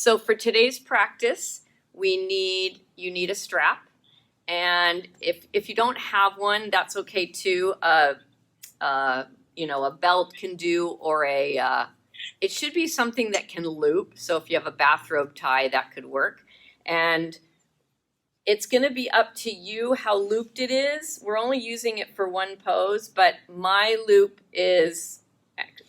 So for today's practice, you need a strap. And if you don't have one, that's okay too. A belt can do, or it should be something that can loop. So if you have a bathrobe tie, that could work. And it's going to be up to you how looped it is. We're only using it for one pose, but my loop is,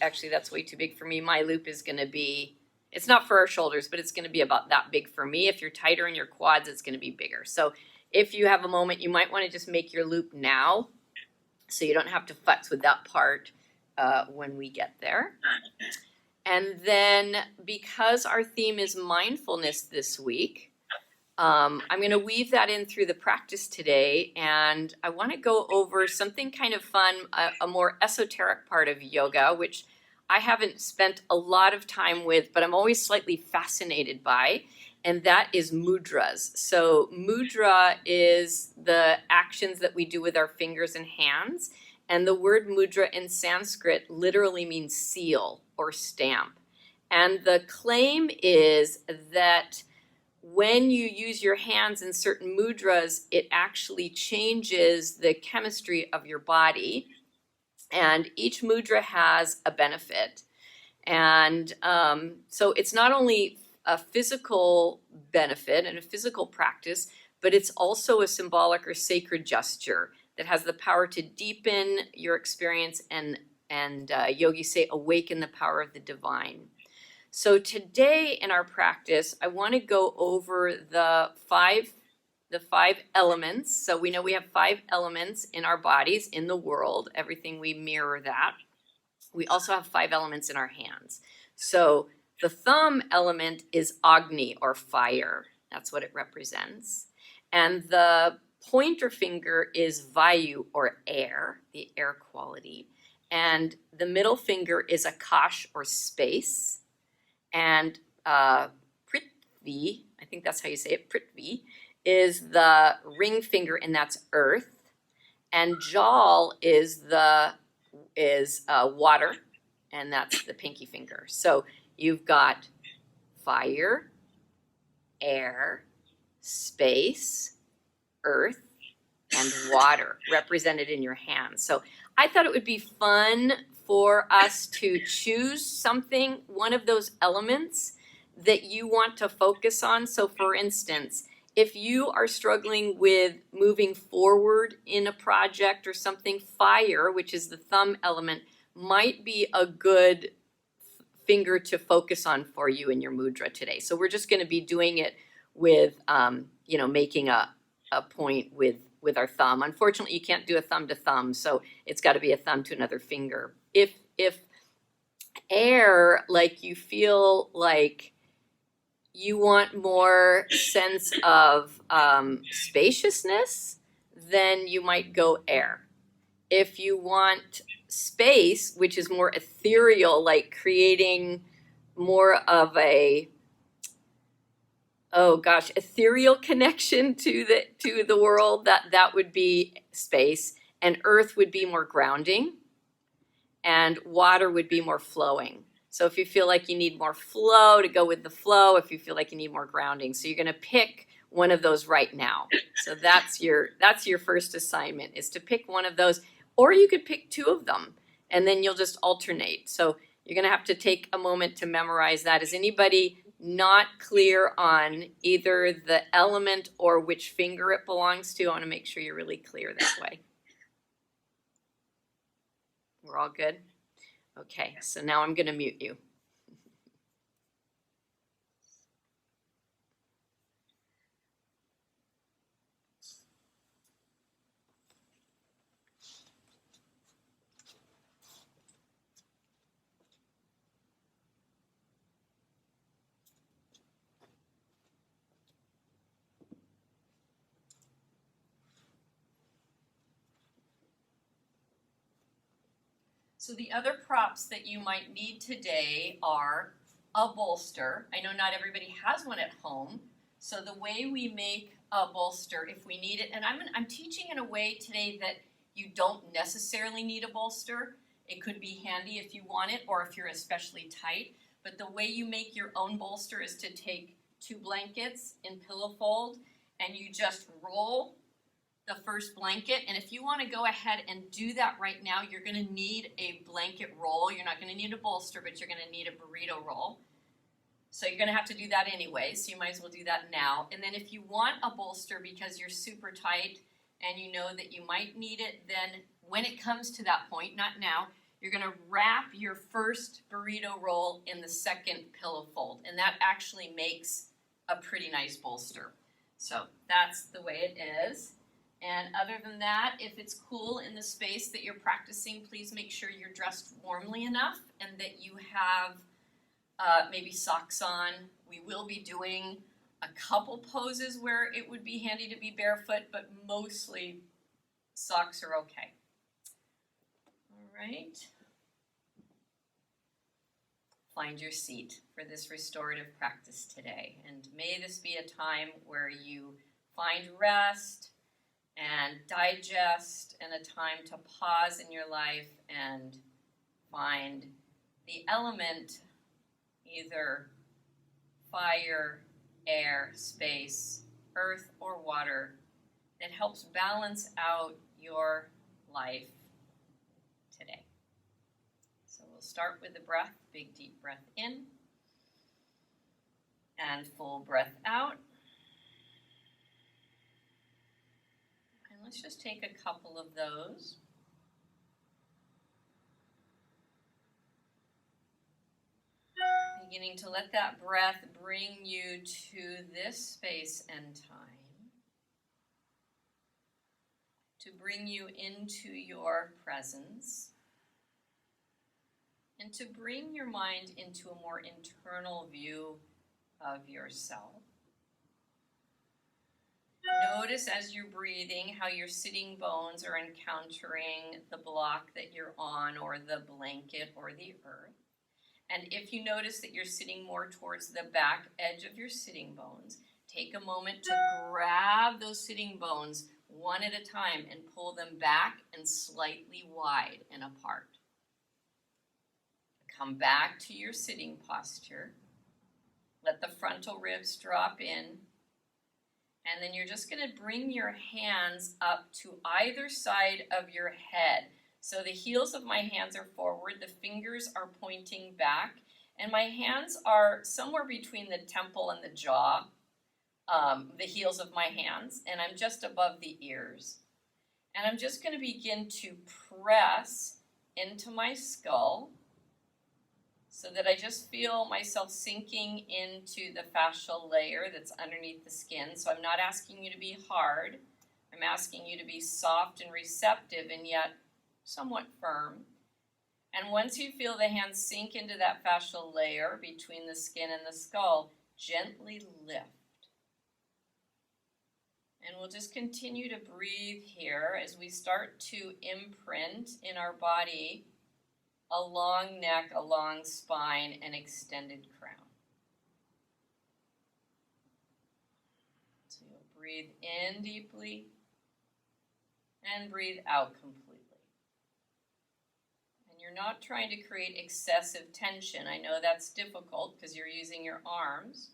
actually that's way too big for me. My loop is going to be, it's not for our shoulders, but it's going to be about that big for me. If you're tighter in your quads, it's going to be bigger. So if you have a moment, you might want to just make your loop now so you don't have to futz with that part when we get there. And then because our theme is mindfulness this week, I'm going to weave that in through the practice today, and I want to go over something kind of fun, a more esoteric part of yoga, which I haven't spent a lot of time with, but I'm always slightly fascinated by, and that is mudras. So mudra is the actions that we do with our fingers and hands, and the word mudra in Sanskrit literally means seal or stamp. And the claim is that when you use your hands in certain mudras, it actually changes the chemistry of your body. And each mudra has a benefit. And so it's not only a physical benefit and a physical practice, but it's also a symbolic or sacred gesture that has the power to deepen your experience and yogis say awaken the power of the divine. So today in our practice, I want to go over the five elements. So we know we have 5 elements in our bodies, in the world, everything we mirror that. We also have 5 elements in our hands. So the thumb element is Agni, or fire. That's what it represents. And the pointer finger is Vayu, or air, the air quality. And the middle finger is Akash, or space. And Prithvi, I think that's how you say it, Prithvi, is the ring finger, and that's earth. And Jal is water, and that's the pinky finger. So you've got fire, air, space, earth, and water represented in your hands. So I thought it would be fun for us to choose something, one of those elements that you want to focus on. So for instance, if you are struggling with moving forward in a project or something, fire, which is the thumb element, might be a good finger to focus on for you in your mudra today. So we're just going to be doing it with, making a point with our thumb. Unfortunately, you can't do a thumb to thumb, so it's got to be a thumb to another finger. If air, like you feel like you want more sense of spaciousness, then you might go air. If you want space, which is more ethereal, like creating more of a ethereal connection to the world, that would be space. And earth would be more grounding, and water would be more flowing. So if you feel like you need more flow, to go with the flow. If you feel like you need more grounding, so you're going to pick one of those right now. So that's your first assignment, is to pick one of those, or you could pick 2 of them, and then you'll just alternate. So you're going to have to take a moment to memorize that. Is anybody not clear on either the element or which finger it belongs to? I want to make sure you're really clear that way. We're all good? Okay, so now I'm going to mute you. So the other props that you might need today are a bolster. I know not everybody has one at home. So the way we make a bolster, if we need it, and I'm teaching in a way today that you don't necessarily need a bolster. It could be handy if you want it, or if you're especially tight. but the way you make your own bolster is to take 2 blankets in pillow fold and you just roll the first blanket. And if you want to go ahead and do that right now, you're going to need a blanket roll. You're not going to need a bolster, but you're going to need a burrito roll. So you're going to have to do that anyway, so you might as well do that now. And then if you want a bolster because you're super tight and you know that you might need it, then when it comes to that point, not now, you're going to wrap your first burrito roll in the second pillow fold. And that actually makes a pretty nice bolster. So that's the way it is. And other than that, if it's cool in the space that you're practicing, please make sure you're dressed warmly enough and that you have maybe socks on. We will be doing a couple poses where it would be handy to be barefoot, but mostly socks are okay. All right. Find your seat for this restorative practice today. And may this be a time where you find rest and digest, and a time to pause in your life and find the element, either fire, air, space, earth, or water, that helps balance out your life today. So we'll start with the breath, big deep breath in, and full breath out. And let's just take a couple of those. Beginning to let that breath bring you to this space and time, to bring you into your presence, and to bring your mind into a more internal view of yourself. Notice as you're breathing how your sitting bones are encountering the block that you're on, or the blanket, or the earth. And if you notice that you're sitting more towards the back edge of your sitting bones, take a moment to grab those sitting bones one at a time and pull them back and slightly wide and apart. Come back to your sitting posture. Let the frontal ribs drop in. And then you're just going to bring your hands up to either side of your head. So the heels of my hands are forward, the fingers are pointing back, and my hands are somewhere between the temple and the jaw, the heels of my hands, and I'm just above the ears. And I'm just going to begin to press into my skull so that I just feel myself sinking into the fascial layer that's underneath the skin. So I'm not asking you to be hard. I'm asking you to be soft and receptive and yet somewhat firm. And once you feel the hands sink into that fascial layer between the skin and the skull, gently lift. And we'll just continue to breathe here as we start to imprint in our body a long neck, a long spine, and extended crown. So you'll breathe in deeply and breathe out completely. And you're not trying to create excessive tension. I know that's difficult because you're using your arms.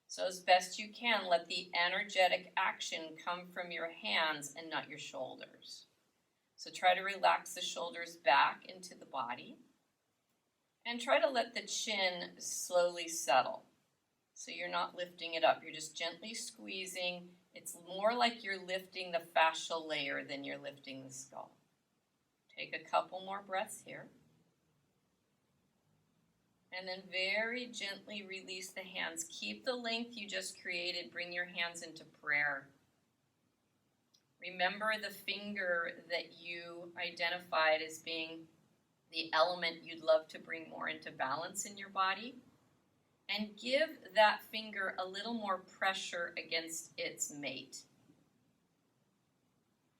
So as best you can, let the energetic action come from your hands and not your shoulders. So try to relax the shoulders back into the body. And try to let the chin slowly settle. So you're not lifting it up. You're just gently squeezing. It's more like you're lifting the fascial layer than you're lifting the skull. Take a couple more breaths here. And then very gently release the hands. Keep the length you just created. Bring your hands into prayer. Remember the finger that you identified as being the element you'd love to bring more into balance in your body. And give that finger a little more pressure against its mate.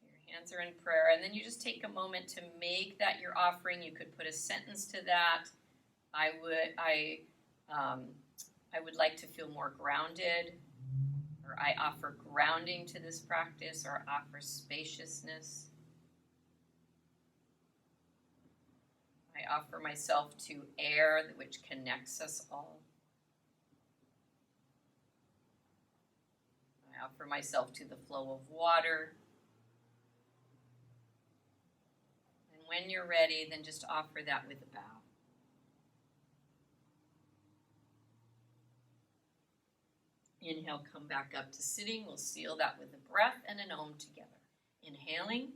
Your hands are in prayer. And then you just take a moment to make that your offering. You could put a sentence to that. I would like to feel more grounded, or I offer grounding to this practice, or offer spaciousness. I I offer myself to air, which connects us all. I offer myself to the flow of water. And when you're ready, then just offer that with a bow. Inhale, come back up to sitting. We'll seal that with a breath and an Om together. Inhaling.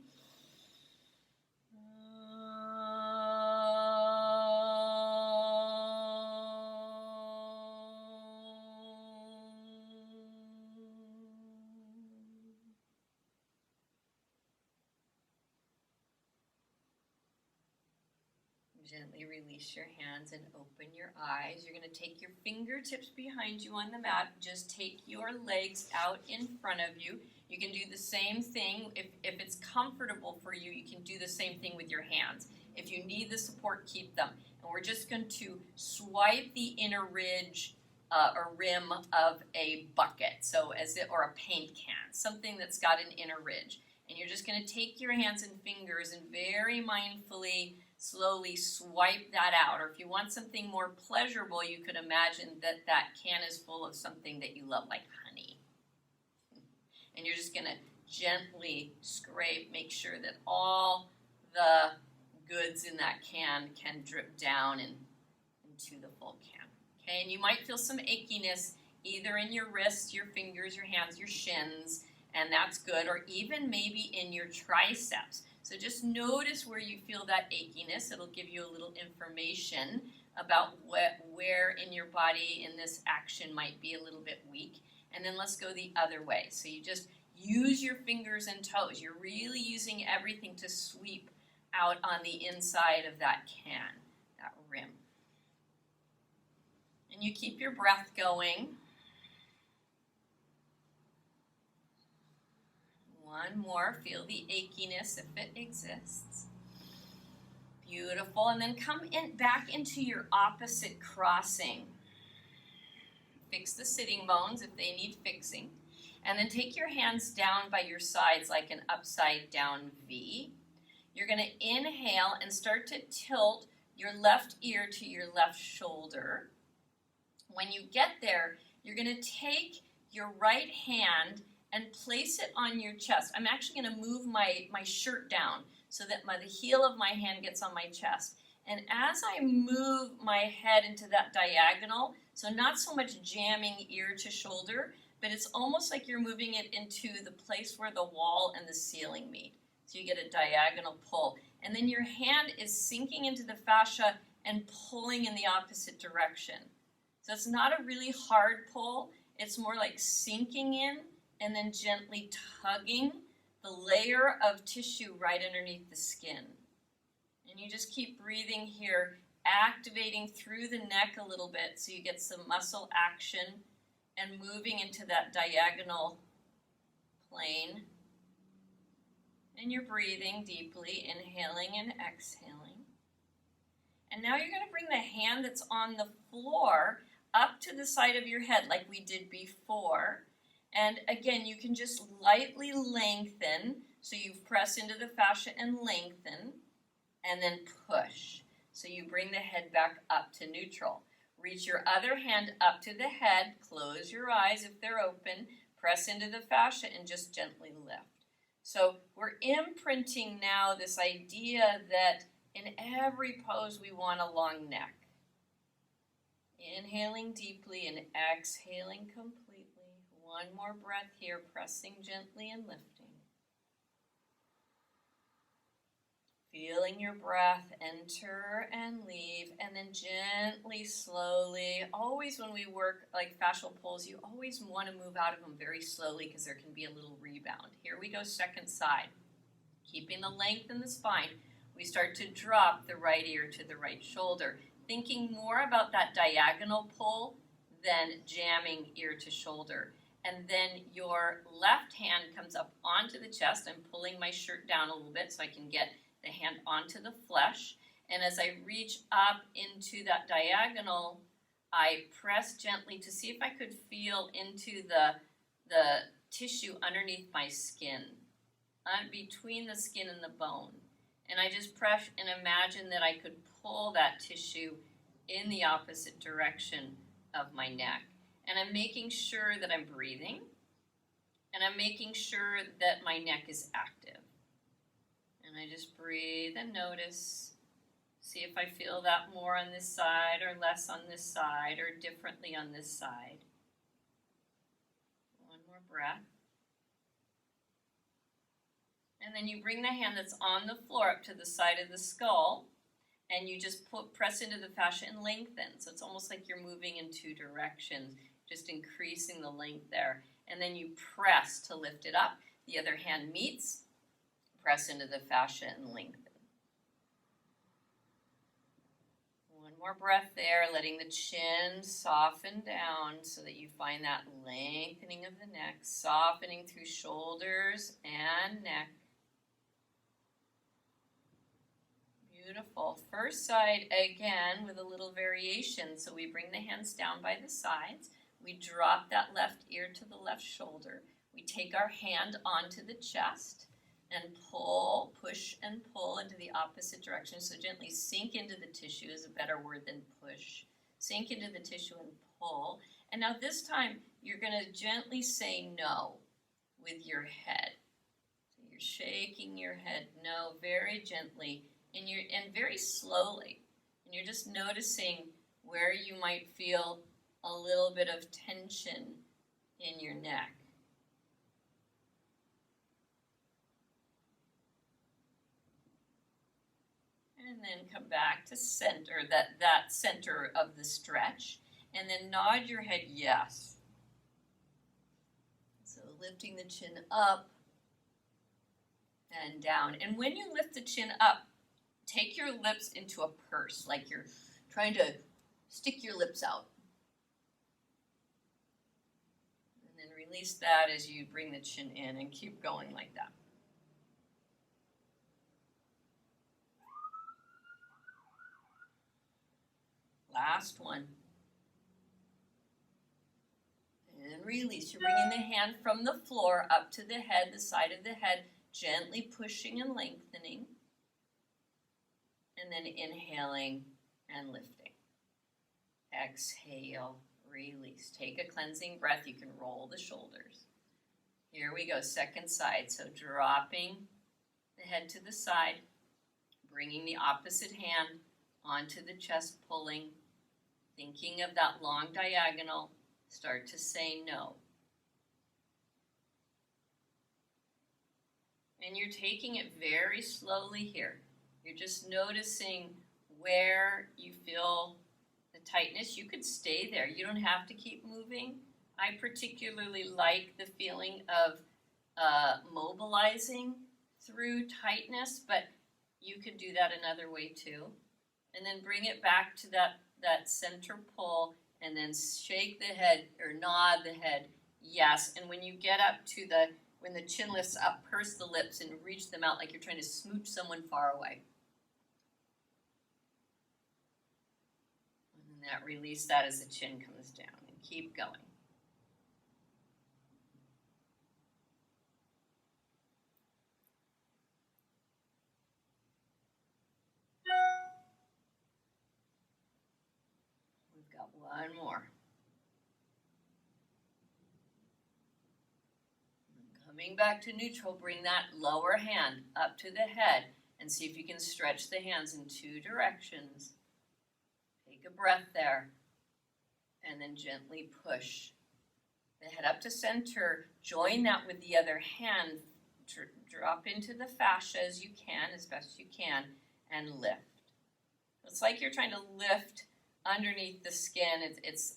Gently release your hands and open your eyes. You're going to take your fingertips behind you on the mat. Just take your legs out in front of you. You can do the same thing. If it's comfortable for you, you can do the same thing with your hands. If you need the support, keep them. And we're just going to swipe the inner ridge or rim of a bucket, or a paint can, something that's got an inner ridge. And you're just going to take your hands and fingers and very mindfully, slowly swipe that out. Or if you want something more pleasurable, you could imagine that that can is full of something that you love, like honey. And you're just going to gently scrape, make sure that all the goods in that can drip down into the full can. Okay, and you might feel some achiness either in your wrists, your fingers, your hands, your shins, and that's good, or even maybe in your triceps. So just notice where you feel that achiness. It'll give you a little information about where in your body in this action might be a little bit weak. And then let's go the other way. So you just use your fingers and toes. You're really using everything to sweep out on the inside of that can, that rim. And you keep your breath going. One more, feel the achiness if it exists. Beautiful, and then come back into your opposite crossing. Fix the sitting bones if they need fixing. And then take your hands down by your sides like an upside down V. You're going to inhale and start to tilt your left ear to your left shoulder. When you get there, you're going to take your right hand and place it on your chest. I'm actually going to move my shirt down so that the heel of my hand gets on my chest. And as I move my head into that diagonal, so not so much jamming ear to shoulder, but it's almost like you're moving it into the place where the wall and the ceiling meet. So you get a diagonal pull. And then your hand is sinking into the fascia and pulling in the opposite direction. So it's not a really hard pull. It's more like sinking in and then gently tugging the layer of tissue right underneath the skin. And you just keep breathing here, activating through the neck a little bit so you get some muscle action and moving into that diagonal plane. And you're breathing deeply, inhaling and exhaling. And now you're going to bring the hand that's on the floor up to the side of your head like we did before. And again, you can just lightly lengthen. So you press into the fascia and lengthen, and then push. So you bring the head back up to neutral. Reach your other hand up to the head. Close your eyes if they're open. Press into the fascia and just gently lift. So we're imprinting now this idea that in every pose we want a long neck. Inhaling deeply and exhaling completely. One more breath here, pressing gently and lifting. Feeling your breath enter and leave, and then gently, slowly, always when we work like fascial pulls, you always want to move out of them very slowly because there can be a little rebound. Here we go, second side. Keeping the length in the spine, we start to drop the right ear to the right shoulder, thinking more about that diagonal pull than jamming ear to shoulder. And then your left hand comes up onto the chest. I'm pulling my shirt down a little bit so I can get the hand onto the flesh. And as I reach up into that diagonal, I press gently to see if I could feel into the tissue underneath my skin, between the skin and the bone. And I just press and imagine that I could pull that tissue in the opposite direction of my neck. And I'm making sure that I'm breathing, and I'm making sure that my neck is active. And I just breathe and notice. See if I feel that more on this side or less on this side or differently on this side. One more breath. And then you bring the hand that's on the floor up to the side of the skull, and you just press into the fascia and lengthen. So it's almost like you're moving in two directions, just increasing the length there. And then you press to lift it up. The other hand meets, press into the fascia and lengthen. One more breath there, letting the chin soften down so that you find that lengthening of the neck, softening through shoulders and neck. Beautiful. First side again with a little variation. So we bring the hands down by the sides. We drop that left ear to the left shoulder. We take our hand onto the chest and pull, push and pull into the opposite direction. So gently sink into the tissue is a better word than push. Sink into the tissue and pull. And now this time you're going to gently say no with your head. So you're shaking your head no very gently and very slowly. And you're just noticing where you might feel a little bit of tension in your neck. And then come back to center, that center of the stretch. And then nod your head yes. So lifting the chin up and down. And when you lift the chin up, take your lips into a purse, like you're trying to stick your lips out. And then release that as you bring the chin in and keep going like that. Last one. And release. You're bringing the hand from the floor up to the head, the side of the head, gently pushing and lengthening. And then inhaling and lifting. Exhale, release. Take a cleansing breath. You can roll the shoulders. Here we go, second side. So dropping the head to the side, bringing the opposite hand onto the chest, pulling, thinking of that long diagonal. Start to say no. And you're taking it very slowly here. You're just noticing where you feel the tightness. You could stay there. You don't have to keep moving. I particularly like the feeling of mobilizing through tightness, but you could do that another way too. And then bring it back to that center pull, and then shake the head or nod the head yes. And when you get up to when the chin lifts up, purse the lips and reach them out like you're trying to smooch someone far away. That release that as the chin comes down, and keep going. We've got one more. Coming back to neutral, bring that lower hand up to the head and see if you can stretch the hands in two directions. Take a breath there, and then gently push the head up to center. Join that with the other hand. Drop into the fascia as you can, as best you can, and lift. It's like you're trying to lift underneath the skin. It's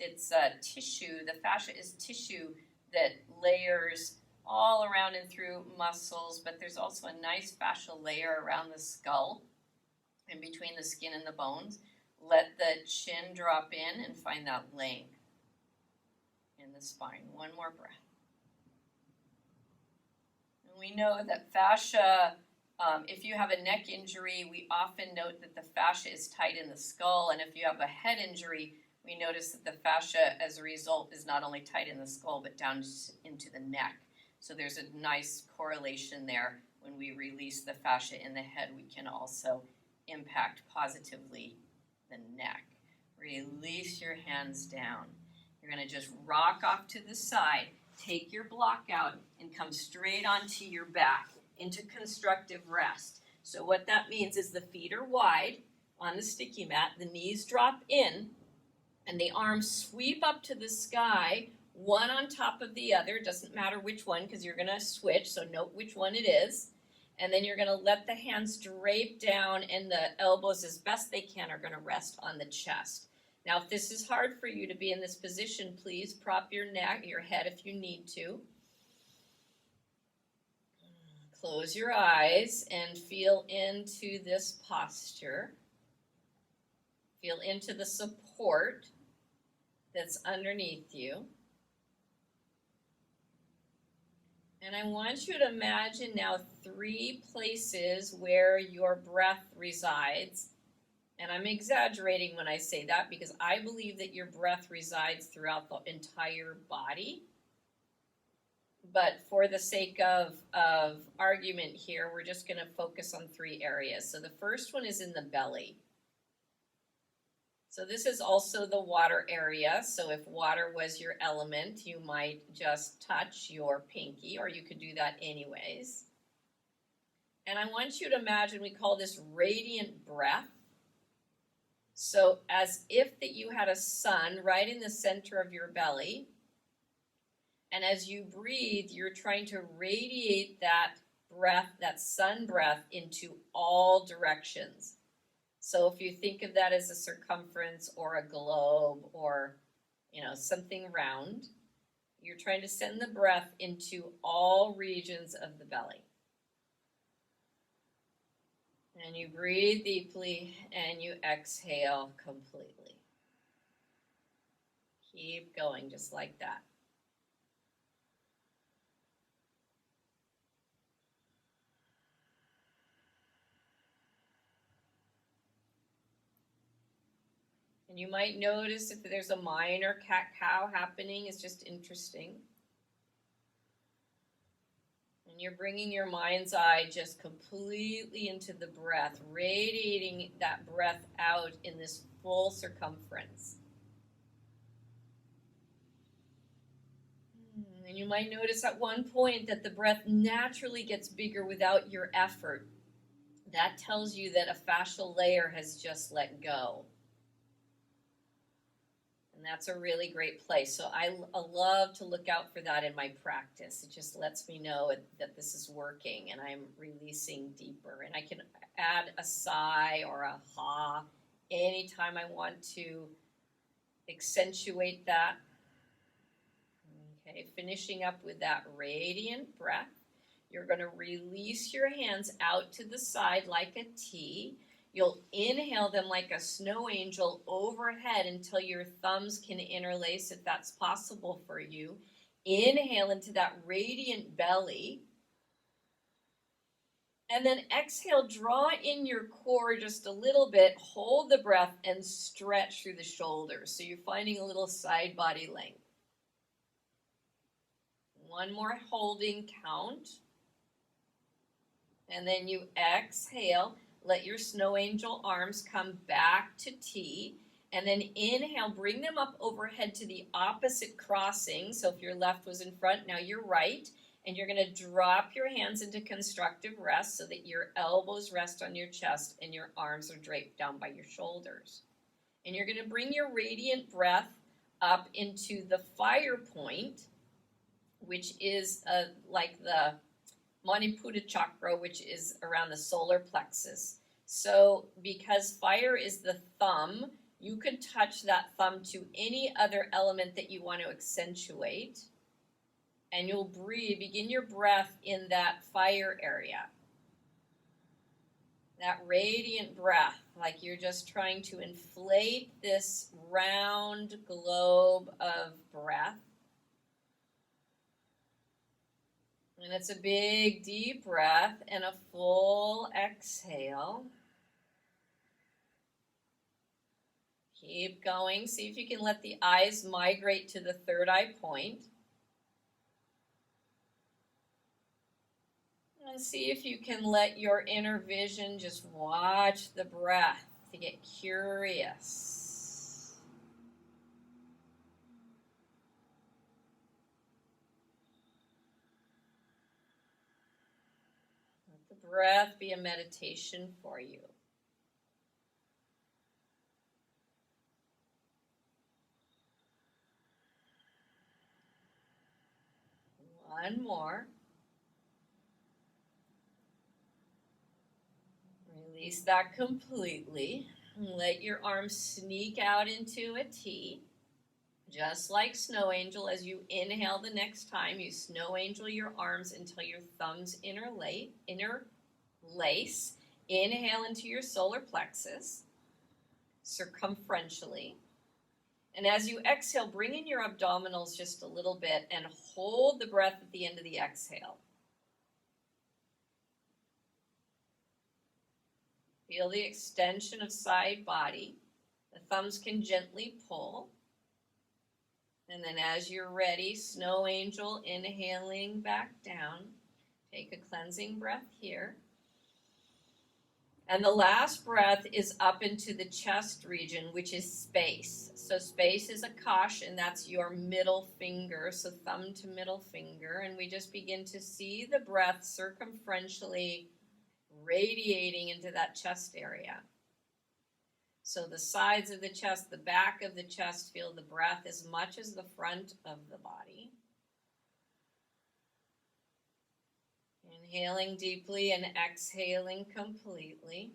tissue. The fascia is tissue that layers all around and through muscles, but there's also a nice fascial layer around the skull and between the skin and the bones. Let the chin drop in and find that length in the spine. One more breath. And we know that fascia, if you have a neck injury, we often note that the fascia is tight in the skull. And if you have a head injury, we notice that the fascia, as a result, is not only tight in the skull, but down into the neck. So there's a nice correlation there. When we release the fascia in the head, we can also impact positively the neck. Release your hands down. You're going to just rock off to the side. Take your block out and come straight onto your back into constructive rest. So what that means is the feet are wide on the sticky mat, the knees drop in, and the arms sweep up to the sky, one on top of the other. Doesn't matter which one because you're going to switch, so note which one it is. And then you're going to let the hands drape down, and the elbows, as best they can, are going to rest on the chest. Now, if this is hard for you to be in this position, please prop your neck, your head if you need to. Close your eyes and feel into this posture. Feel into the support that's underneath you. And I want you to imagine now 3 places where your breath resides. And I'm exaggerating when I say that because I believe that your breath resides throughout the entire body. But for the sake of argument here, we're just going to focus on 3 areas. So the first one is in the belly. So this is also the water area. So if water was your element, you might just touch your pinky, or you could do that anyways. And I want you to imagine, we call this radiant breath. So as if that you had a sun right in the center of your belly. And as you breathe, you're trying to radiate that breath, that sun breath, into all directions. So if you think of that as a circumference or a globe or, something round, you're trying to send the breath into all regions of the belly. And you breathe deeply and you exhale completely. Keep going just like that. And you might notice if there's a minor cat-cow happening, it's just interesting. And you're bringing your mind's eye just completely into the breath, radiating that breath out in this full circumference. And you might notice at one point that the breath naturally gets bigger without your effort. That tells you that a fascial layer has just let go. And that's a really great place. So I love to look out for that in my practice. It just lets me know that this is working and I'm releasing deeper. And I can add a sigh or a ha anytime I want to accentuate that. Okay, finishing up with that radiant breath. You're going to release your hands out to the side like a T. You'll inhale them like a snow angel overhead until your thumbs can interlace, if that's possible for you. Inhale into that radiant belly. And then exhale, draw in your core just a little bit, hold the breath, and stretch through the shoulders. So you're finding a little side body length. One more holding count. And then you exhale. Let your snow angel arms come back to T. And then inhale, bring them up overhead to the opposite crossing. So if your left was in front, now you're right. And you're going to drop your hands into constructive rest so that your elbows rest on your chest and your arms are draped down by your shoulders. And you're going to bring your radiant breath up into the fire point, which is like the Manipura chakra, which is around the solar plexus. So because fire is the thumb, you can touch that thumb to any other element that you want to accentuate. And you'll breathe, begin your breath in that fire area. That radiant breath, like you're just trying to inflate this round globe of breath. And it's a big, deep breath and a full exhale. Keep going. See if you can let the eyes migrate to the third eye point. And see if you can let your inner vision just watch the breath to get curious. Let the breath be a meditation for you. One more. Release that completely. And let your arms sneak out into a T. Just like snow angel, as you inhale the next time, you snow angel your arms until your thumbs interlace. Inhale into your solar plexus, circumferentially. And as you exhale, bring in your abdominals just a little bit and hold the breath at the end of the exhale. Feel the extension of side body. The thumbs can gently pull. And then as you're ready, snow angel, inhaling back down. Take a cleansing breath here. And the last breath is up into the chest region, which is space. So space is Akash, and that's your middle finger, so thumb to middle finger. And we just begin to see the breath circumferentially radiating into that chest area. So the sides of the chest, the back of the chest, feel the breath as much as the front of the body. Inhaling deeply and exhaling completely.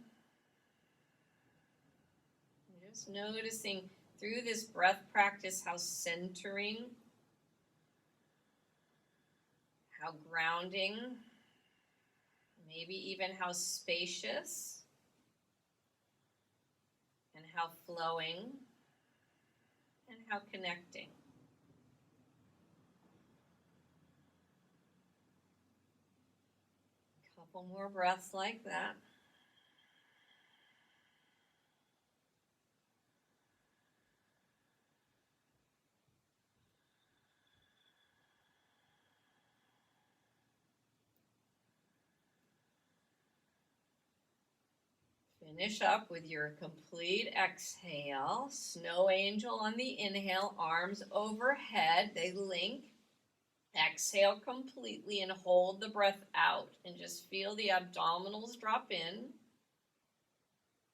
Just noticing through this breath practice how centering, how grounding, maybe even how spacious, and how flowing, and how connecting. Couple more breaths like that. Finish up with your complete exhale. Snow angel on the inhale, arms overhead, they link. Exhale completely and hold the breath out and just feel the abdominals drop in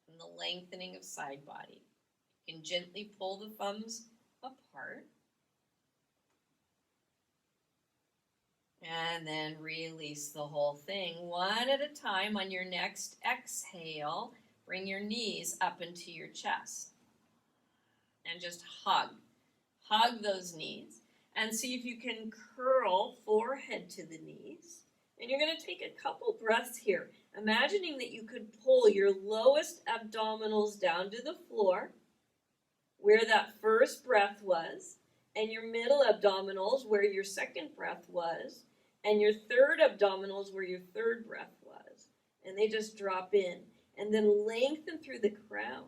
and the lengthening of side body. You can gently pull the thumbs apart. And then release the whole thing one at a time. On your next exhale, bring your knees up into your chest and just hug. Hug those knees and see if you can curl forehead to the knees. And you're going to take a couple breaths here, imagining that you could pull your lowest abdominals down to the floor where that first breath was, and your middle abdominals where your second breath was, and your third abdominals where your third breath was. And they just drop in. And then lengthen through the crown.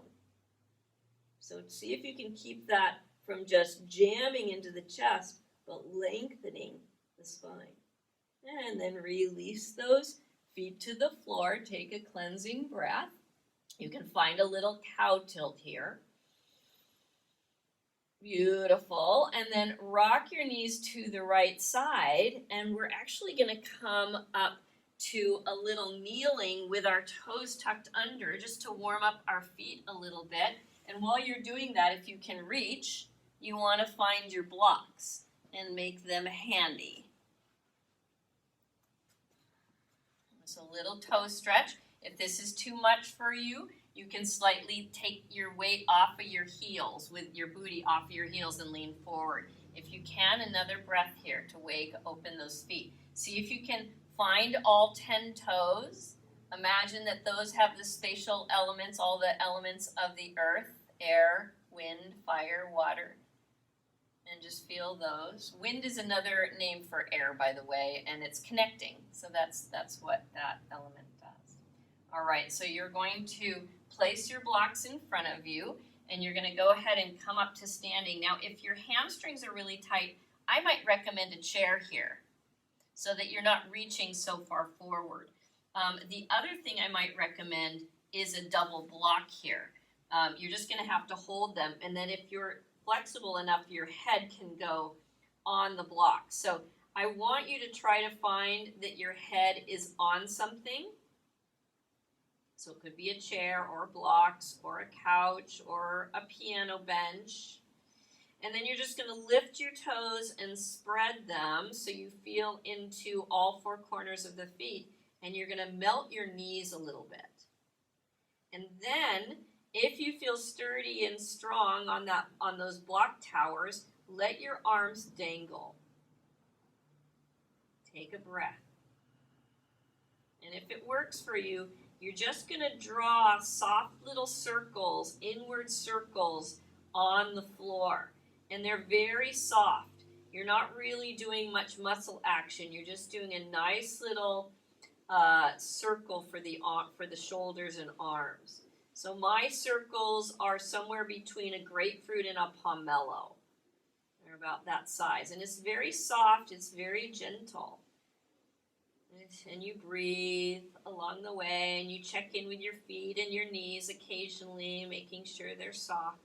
So see if you can keep that from just jamming into the chest, but lengthening the spine. And then release those feet to the floor. Take a cleansing breath. You can find a little cow tilt here. Beautiful. And then rock your knees to the right side. And we're actually going to come up to a little kneeling with our toes tucked under just to warm up our feet a little bit. And while you're doing that, if you can reach, you want to find your blocks and make them handy. So a little toe stretch. If this is too much for you, you can slightly take your weight off of your heels, with your booty off of your heels and lean forward. If you can, another breath here to wake open those feet. See if you can find all 10 toes. Imagine that those have the spatial elements, all the elements of the earth, air, wind, fire, water, and just feel those. Wind is another name for air, by the way, and it's connecting. So that's what that element does. All right, so you're going to place your blocks in front of you, and you're going to go ahead and come up to standing. Now, if your hamstrings are really tight, I might recommend a chair here. so that you're not reaching so far forward. The other thing I might recommend is a double block here. You're just going to have to hold them, and then if you're flexible enough, your head can go on the block. So I want you to try to find that your head is on something. So it could be a chair or blocks or a couch or a piano bench. And then you're just going to lift your toes and spread them so you feel into all four corners of the feet. And you're going to melt your knees a little bit. And then, if you feel sturdy and strong on those block towers, let your arms dangle. Take a breath. And if it works for you, you're just going to draw soft little circles, inward circles on the floor. And they're very soft. You're not really doing much muscle action. You're just doing a nice little circle for the shoulders and arms. So my circles are somewhere between a grapefruit and a pomelo. They're about that size. And it's very soft. It's very gentle. And you breathe along the way, and you check in with your feet and your knees occasionally, making sure they're soft.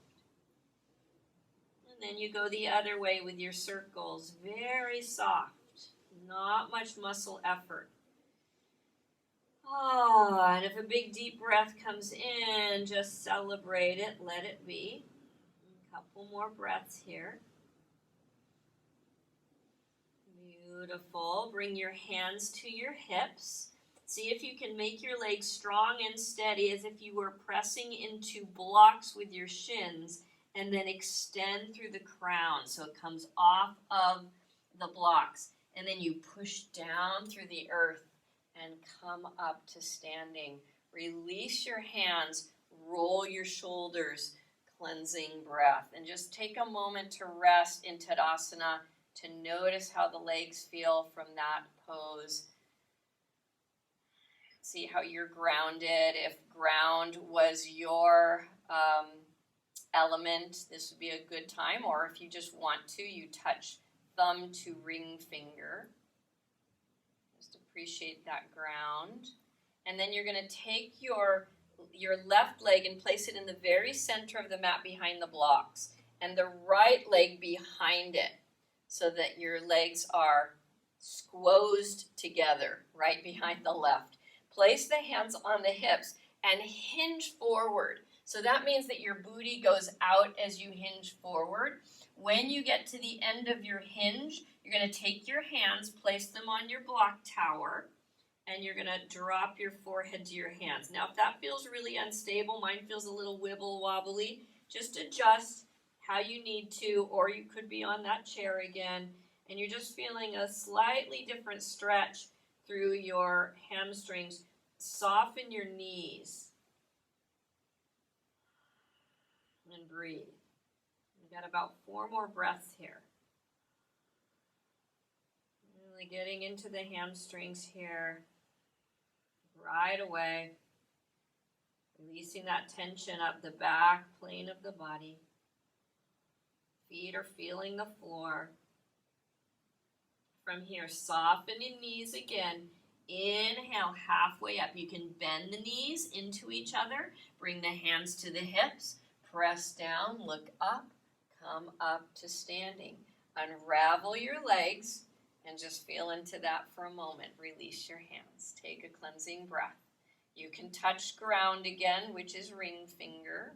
And then you go the other way with your circles, very soft, not much muscle effort. And if a big deep breath comes in, just celebrate it, let it be. A couple more breaths here. Beautiful. Bring your hands to your hips. See if you can make your legs strong and steady as if you were pressing into blocks with your shins, and then extend through the crown so it comes off of the blocks. And then you push down through the earth and come up to standing. Release your hands, roll your shoulders, cleansing breath. And just take a moment to rest in Tadasana, to notice how the legs feel from that pose. See how you're grounded. If ground was your element, this would be a good time. Or if you just want to, you touch thumb to ring finger. Just appreciate that ground. And then you're going to take your left leg and place it in the very center of the mat behind the blocks, and the right leg behind it, so that your legs are squozed together right behind the left. Place the hands on the hips and hinge forward. So that means that your booty goes out as you hinge forward. When you get to the end of your hinge, you're going to take your hands, place them on your block tower, and you're going to drop your forehead to your hands. Now, if that feels really unstable, mine feels a little wibble wobbly, just adjust how you need to, or you could be on that chair again, and you're just feeling a slightly different stretch through your hamstrings. Soften your knees and breathe. We've got about 4 more breaths here. Really getting into the hamstrings here right away. Releasing that tension up the back plane of the body. Feet are feeling the floor. From here, softening knees again. Inhale, halfway up. You can bend the knees into each other. Bring the hands to the hips. Press down, look up, come up to standing. Unravel your legs and just feel into that for a moment. Release your hands. Take a cleansing breath. You can touch ground again, which is ring finger.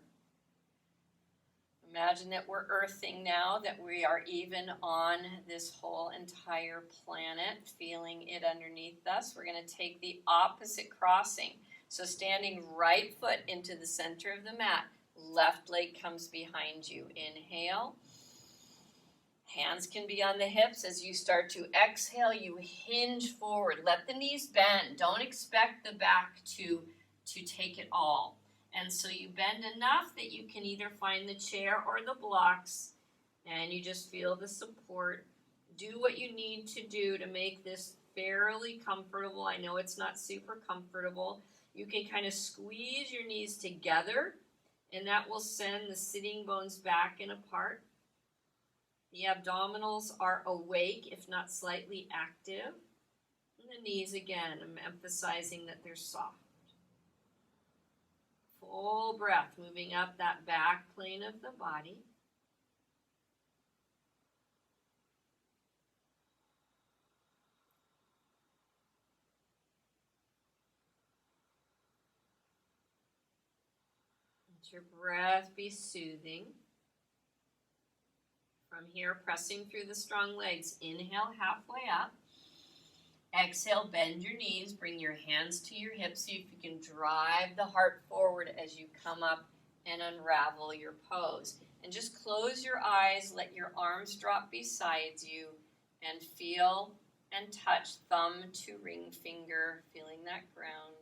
Imagine that we're earthing now, that we are even on this whole entire planet, feeling it underneath us. We're going to take the opposite crossing. So standing right foot into the center of the mat, left leg comes behind you. Inhale. Hands can be on the hips. As you start to exhale, you hinge forward. Let the knees bend. Don't expect the back to take it all. And so you bend enough that you can either find the chair or the blocks, and you just feel the support. Do what you need to do to make this fairly comfortable. I know it's not super comfortable. You can kind of squeeze your knees together, and that will send the sitting bones back and apart. The abdominals are awake, if not slightly active. the knees again. I'm emphasizing that they're soft. Full breath, moving up that back plane of the body. Let your breath be soothing. From here, pressing through the strong legs. Inhale, halfway up. Exhale, bend your knees. Bring your hands to your hips. See if you can drive the heart forward as you come up and unravel your pose. And just close your eyes. Let your arms drop beside you. And feel and touch thumb to ring finger, feeling that ground.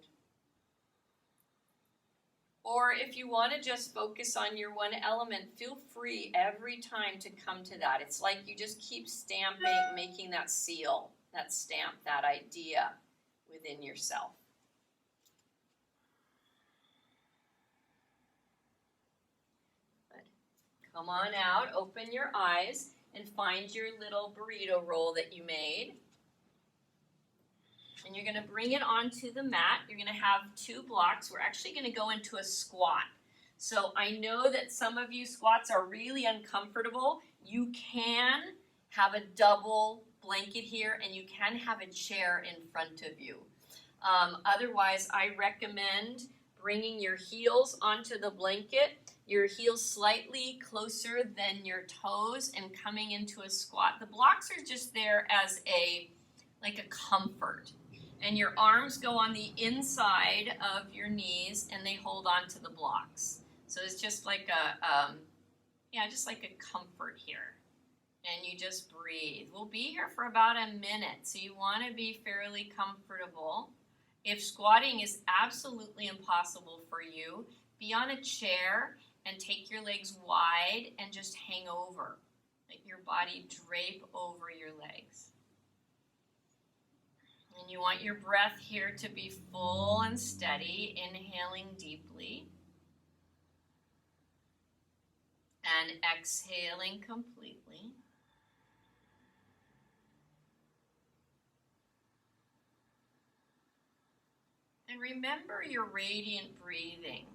Or if you want to just focus on your one element, feel free every time to come to that. It's like you just keep stamping, making that seal, that stamp, that idea within yourself. Good. Come on out, open your eyes, and find your little burrito roll that you made. And you're going to bring it onto the mat. You're going to have 2 blocks. We're actually going to go into a squat. So I know that some of you squats are really uncomfortable. You can have a double blanket here, and you can have a chair in front of you. Otherwise, I recommend bringing your heels onto the blanket, your heels slightly closer than your toes, and coming into a squat. The blocks are just there as a comfort. And your arms go on the inside of your knees, and they hold on to the blocks. So it's just like just like a comfort here. And you just breathe. We'll be here for about a minute, so you want to be fairly comfortable. If squatting is absolutely impossible for you, be on a chair and take your legs wide and just hang over. Let your body drape over your legs. And you want your breath here to be full and steady, inhaling deeply and exhaling completely. And remember your radiant breathing.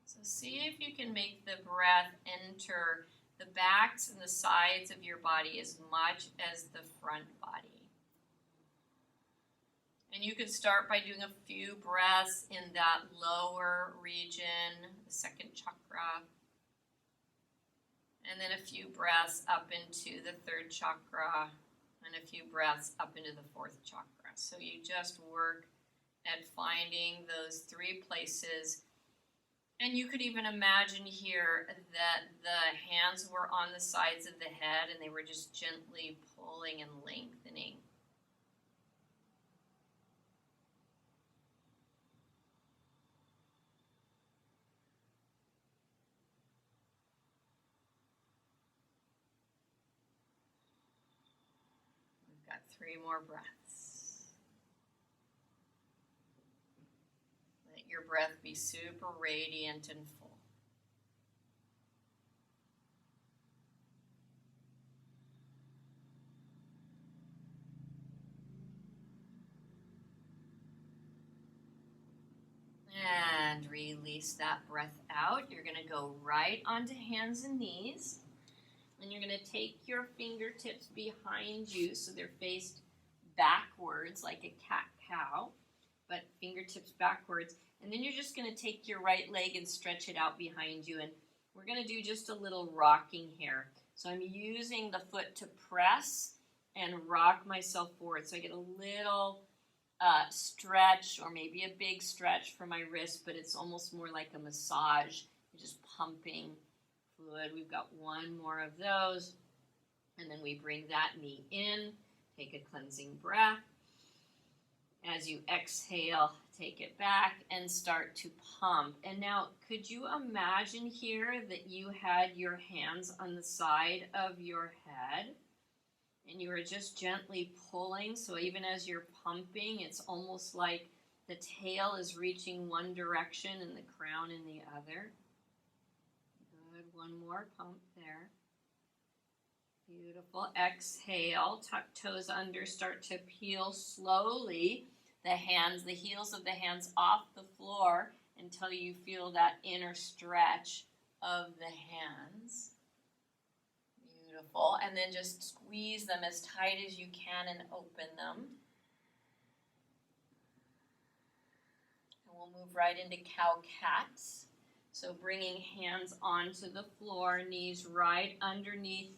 So see if you can make the breath enter the backs and the sides of your body as much as the front body. And you can start by doing a few breaths in that lower region, the second chakra. And then a few breaths up into the third chakra. And a few breaths up into the fourth chakra. So you just work at finding those 3 places. And you could even imagine here that the hands were on the sides of the head and they were just gently pulling and lengthening. We've got 3 more breaths. Let your breath be super radiant and full. And release that breath out. You're going to go right onto hands and knees. And you're going to take your fingertips behind you so they're faced backwards like a cat-cow, but fingertips backwards. And then you're just going to take your right leg and stretch it out behind you. And we're going to do just a little rocking here. So I'm using the foot to press and rock myself forward. So I get a little stretch or maybe a big stretch for my wrist, but it's almost more like a massage. You're just pumping fluid. We've got 1 more of those. And then we bring that knee in. Take a cleansing breath. As you exhale, take it back and start to pump. And now, could you imagine here that you had your hands on the side of your head and you were just gently pulling? So even as you're pumping, it's almost like the tail is reaching one direction and the crown in the other. Good. 1 more pump there. Beautiful. Exhale, tuck toes under, start to peel slowly the heels of the hands off the floor until you feel that inner stretch of the hands. Beautiful. And then just squeeze them as tight as you can and open them. And we'll move right into cow-cats. So bringing hands onto the floor, knees right underneath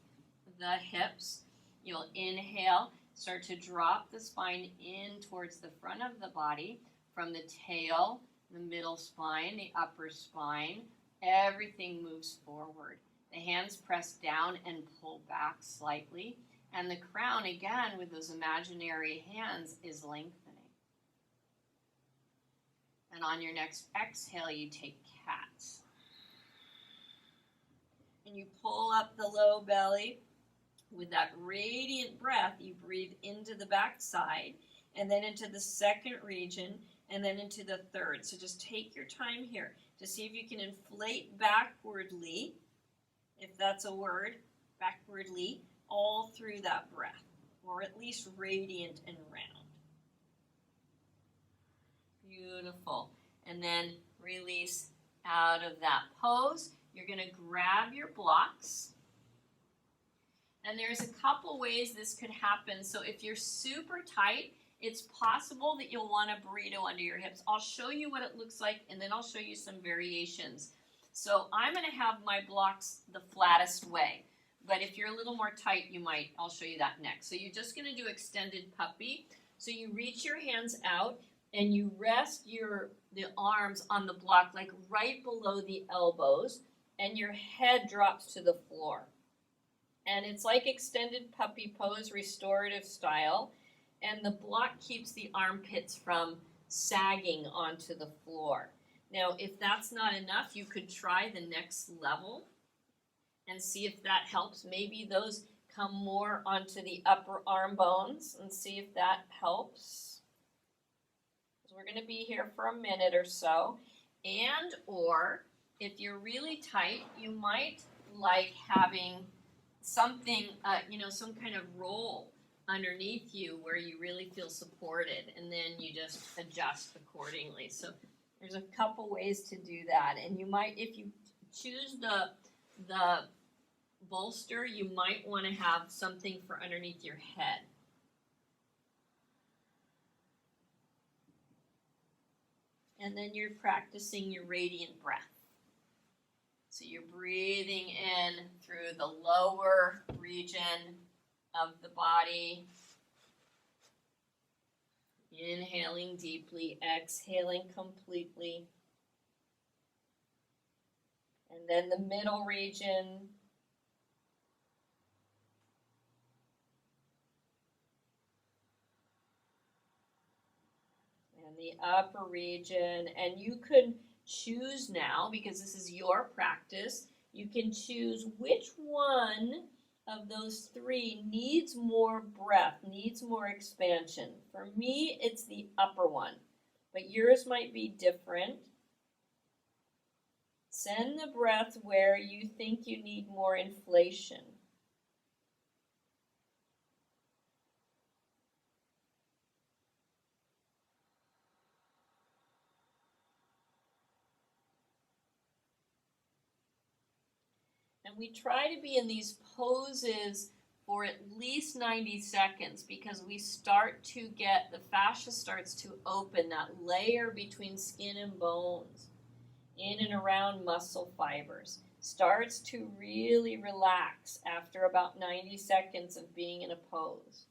the hips. You'll inhale, start to drop the spine in towards the front of the body, from the tail, the middle spine, the upper spine. Everything moves forward. The hands press down and pull back slightly. And the crown, again, with those imaginary hands, is lengthening. And on your next exhale, you take cats. And you pull up the low belly. With that radiant breath, you breathe into the backside, and then into the second region, and then into the third. So just take your time here to see if you can inflate backwardly, if that's a word, backwardly, all through that breath, or at least radiant and round. Beautiful. And then release out of that pose. You're going to grab your blocks. And there's a couple ways this could happen. So if you're super tight, it's possible that you'll want a burrito under your hips. I'll show you what it looks like, and then I'll show you some variations. So I'm going to have my blocks the flattest way. But if you're a little more tight, I'll show you that next. So you're just going to do extended puppy. So you reach your hands out, and you rest the arms on the block, like right below the elbows, and your head drops to the floor. And it's like extended puppy pose, restorative style. And the block keeps the armpits from sagging onto the floor. Now, if that's not enough, you could try the next level and see if that helps. Maybe those come more onto the upper arm bones and see if that helps. So we're going to be here for a minute or so. And or if you're really tight, you might like having something, some kind of roll underneath you where you really feel supported, and then you just adjust accordingly. So there's a couple ways to do that, and you might, if you choose the bolster, you might want to have something for underneath your head. And then you're practicing your radiant breath. So you're breathing in through the lower region of the body. Inhaling deeply, exhaling completely. And then the middle region. And the upper region. And you could choose now, because this is your practice, you can choose which one of those three needs more breath, needs more expansion. For me, it's the upper one, but yours might be different. Send the breath where you think you need more inflation. And we try to be in these poses for at least 90 seconds because we start to get, the fascia starts to open, that layer between skin and bones, in and around muscle fibers, starts to really relax after about 90 seconds of being in a pose.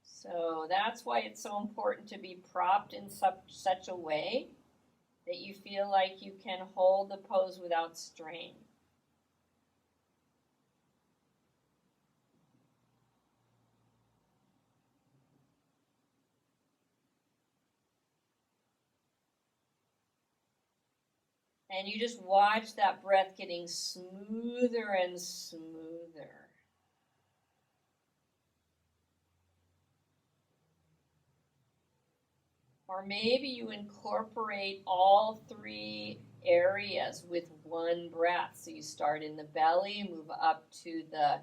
So that's why it's so important to be propped in such a way that you feel like you can hold the pose without strain. And you just watch that breath getting smoother and smoother. Or maybe you incorporate all three areas with one breath. So you start in the belly, move up to the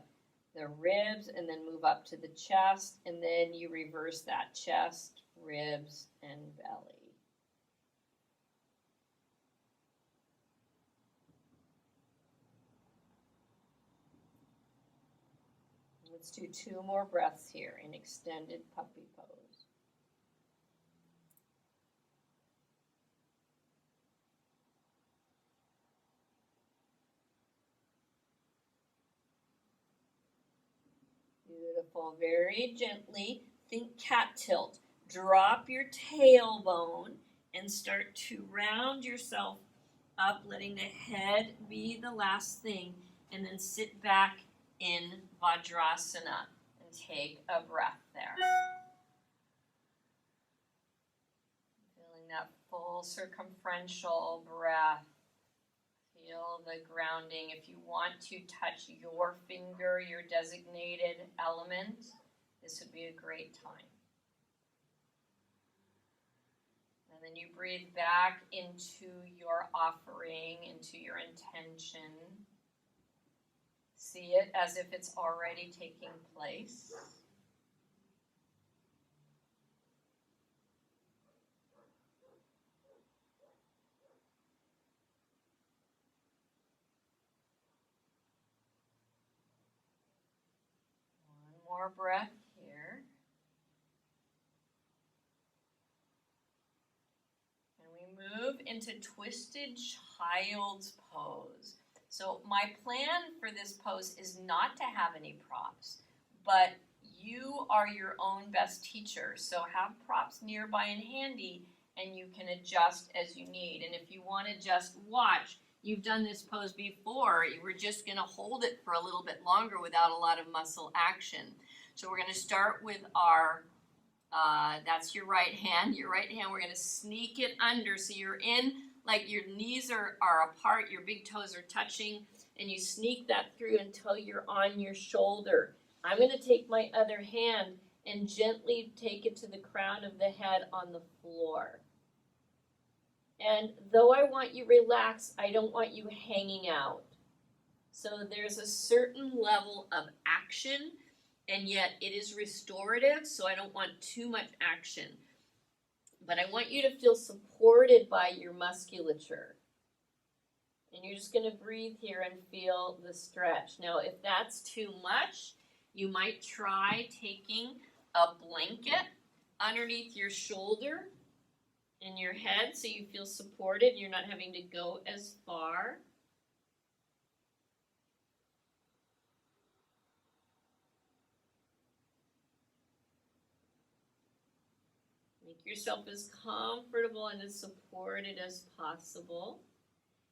ribs, and then move up to the chest, and then you reverse that: chest, ribs, and belly. Let's do 2 more breaths here in extended puppy pose. Beautiful. Very gently, think cat tilt. Drop your tailbone and start to round yourself up, letting the head be the last thing, and then sit back in Vajrasana and take a breath there. Feeling that full circumferential breath. Feel the grounding. If you want to touch your finger, your designated element, this would be a great time. And then you breathe back into your offering, into your intention. See it as if it's already taking place. One more breath here. And we move into twisted child's pose. So my plan for this pose is not to have any props, but you are your own best teacher. So have props nearby and handy, and you can adjust as you need. And if you want to just watch, you've done this pose before, you were just going to hold it for a little bit longer without a lot of muscle action. So we're going to start with our, that's your right hand. Your right hand, we're going to sneak it under. So you're in, like your knees are apart, your big toes are touching, and you sneak that through until you're on your shoulder. I'm going to take my other hand and gently take it to the crown of the head on the floor. And though I want you relaxed, I don't want you hanging out. So there's a certain level of action, and yet it is restorative, so I don't want too much action. But I want you to feel supported by your musculature. And you're just going to breathe here and feel the stretch. Now, if that's too much, you might try taking a blanket underneath your shoulder and your head so you feel supported. You're not having to go as far. Make yourself as comfortable and as supported as possible.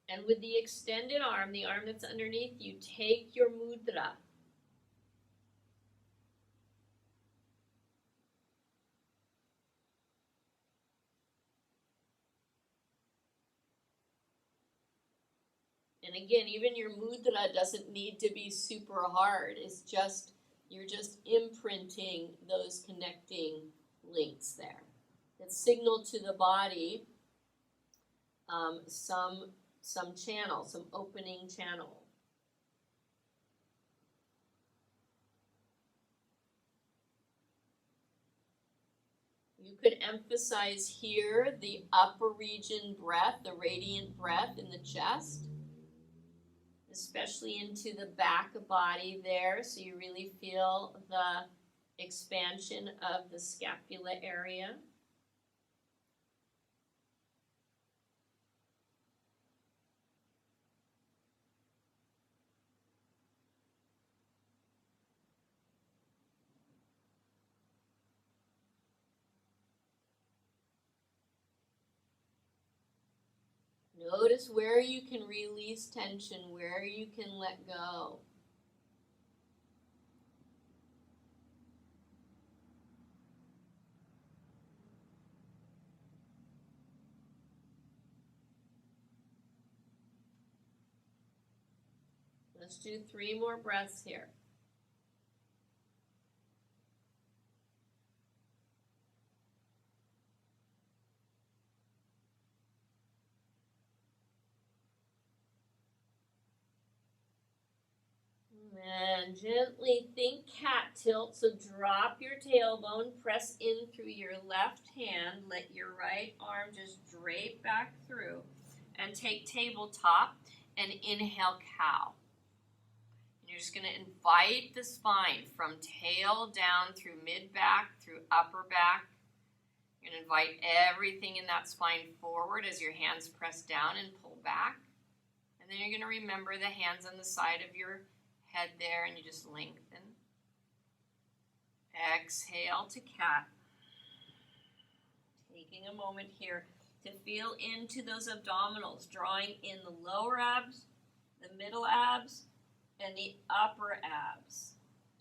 And with the extended arm, the arm that's underneath you, take your mudra. And again, even your mudra doesn't need to be super hard. It's just, you're just imprinting those connecting links there that signal to the body some channel, some opening channel. You could emphasize here the upper region breath, the radiant breath in the chest, especially into the back body there, so you really feel the expansion of the scapula area. Notice where you can release tension, where you can let go. Let's do 3 more breaths here. And gently think cat tilt. So drop your tailbone, press in through your left hand, let your right arm just drape back through, and take tabletop and inhale cow. And you're just going to invite the spine from tail down through mid back, through upper back. You're going to invite everything in that spine forward as your hands press down and pull back. And then you're going to remember the hands on the side of your head there, and you just lengthen. Exhale to cat. Taking a moment here to feel into those abdominals, drawing in the lower abs, the middle abs, and the upper abs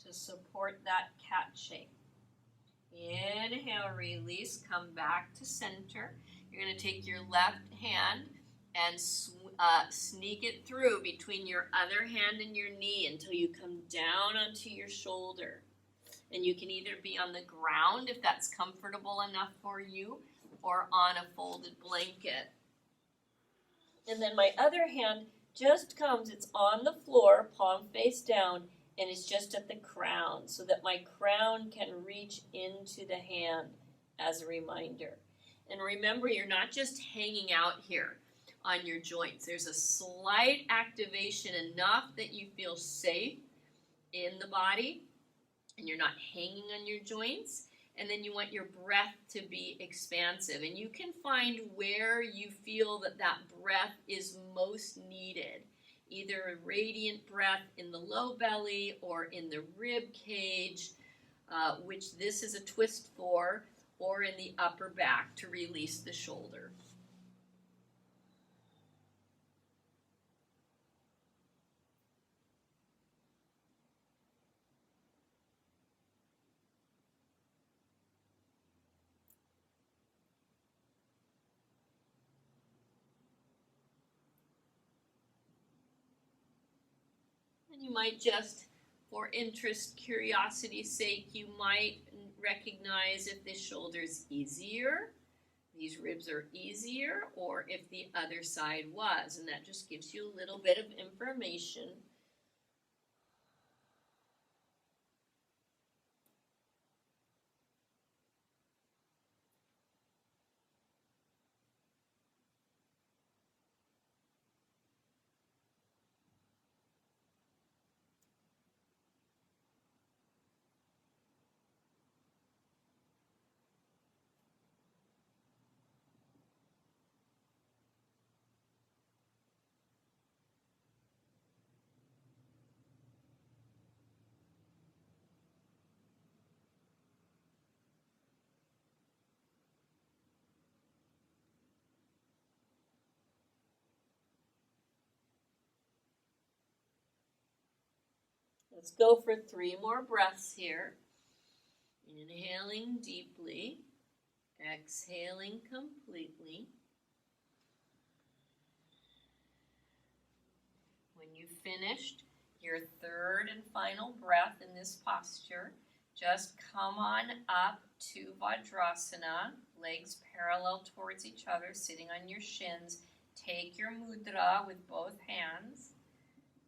to support that cat shape. Inhale, release, come back to center. You're going to take your left hand and sneak it through between your other hand and your knee until you come down onto your shoulder. And you can either be on the ground if that's comfortable enough for you, or on a folded blanket. And then my other hand just comes, it's on the floor, palm face down, and it's just at the crown so that my crown can reach into the hand as a reminder. And remember, you're not just hanging out here on your joints. There's a slight activation enough that you feel safe in the body and you're not hanging on your joints. And then you want your breath to be expansive. And you can find where you feel that that breath is most needed. Either a radiant breath in the low belly or in the rib cage, which this is a twist for, or in the upper back to release the shoulder. And you might just, for interest, curiosity's sake, you might recognize if this shoulder is easier, these ribs are easier, or if the other side was. And that just gives you a little bit of information. Let's go for 3 more breaths here. Inhaling deeply, exhaling completely. When you've finished your 3rd and final breath in this posture, just come on up to Vajrasana, legs parallel towards each other, sitting on your shins. Take your mudra with both hands.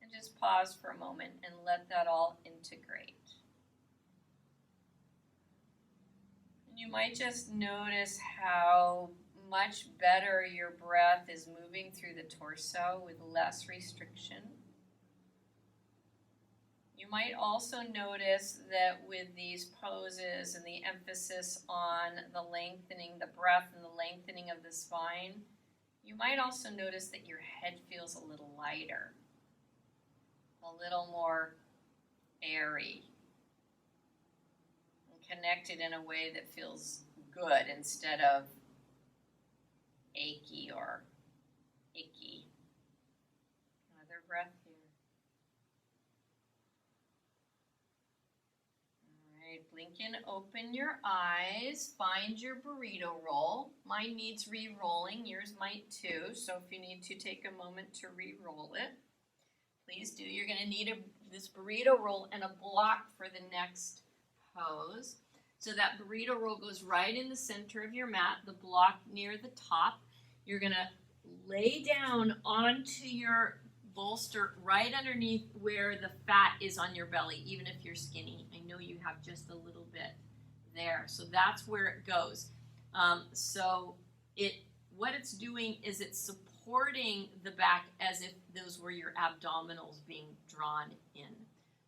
And just pause for a moment and let that all integrate. And you might just notice how much better your breath is moving through the torso with less restriction. You might also notice that with these poses and the emphasis on the lengthening, the breath and the lengthening of the spine, you might also notice that your head feels a little lighter, a little more airy, and connected in a way that feels good instead of achy or icky. Another breath here. All right, blink and open your eyes. Find your burrito roll. Mine needs re-rolling. Yours might too. So if you need to take a moment to re-roll it, please do. You're going to need this burrito roll and a block for the next pose. So that burrito roll goes right in the center of your mat, the block near the top. You're going to lay down onto your bolster right underneath where the fat is on your belly, even if you're skinny. I know you have just a little bit there. So that's where it goes. What it's doing is it's supporting the back as if those were your abdominals being drawn in.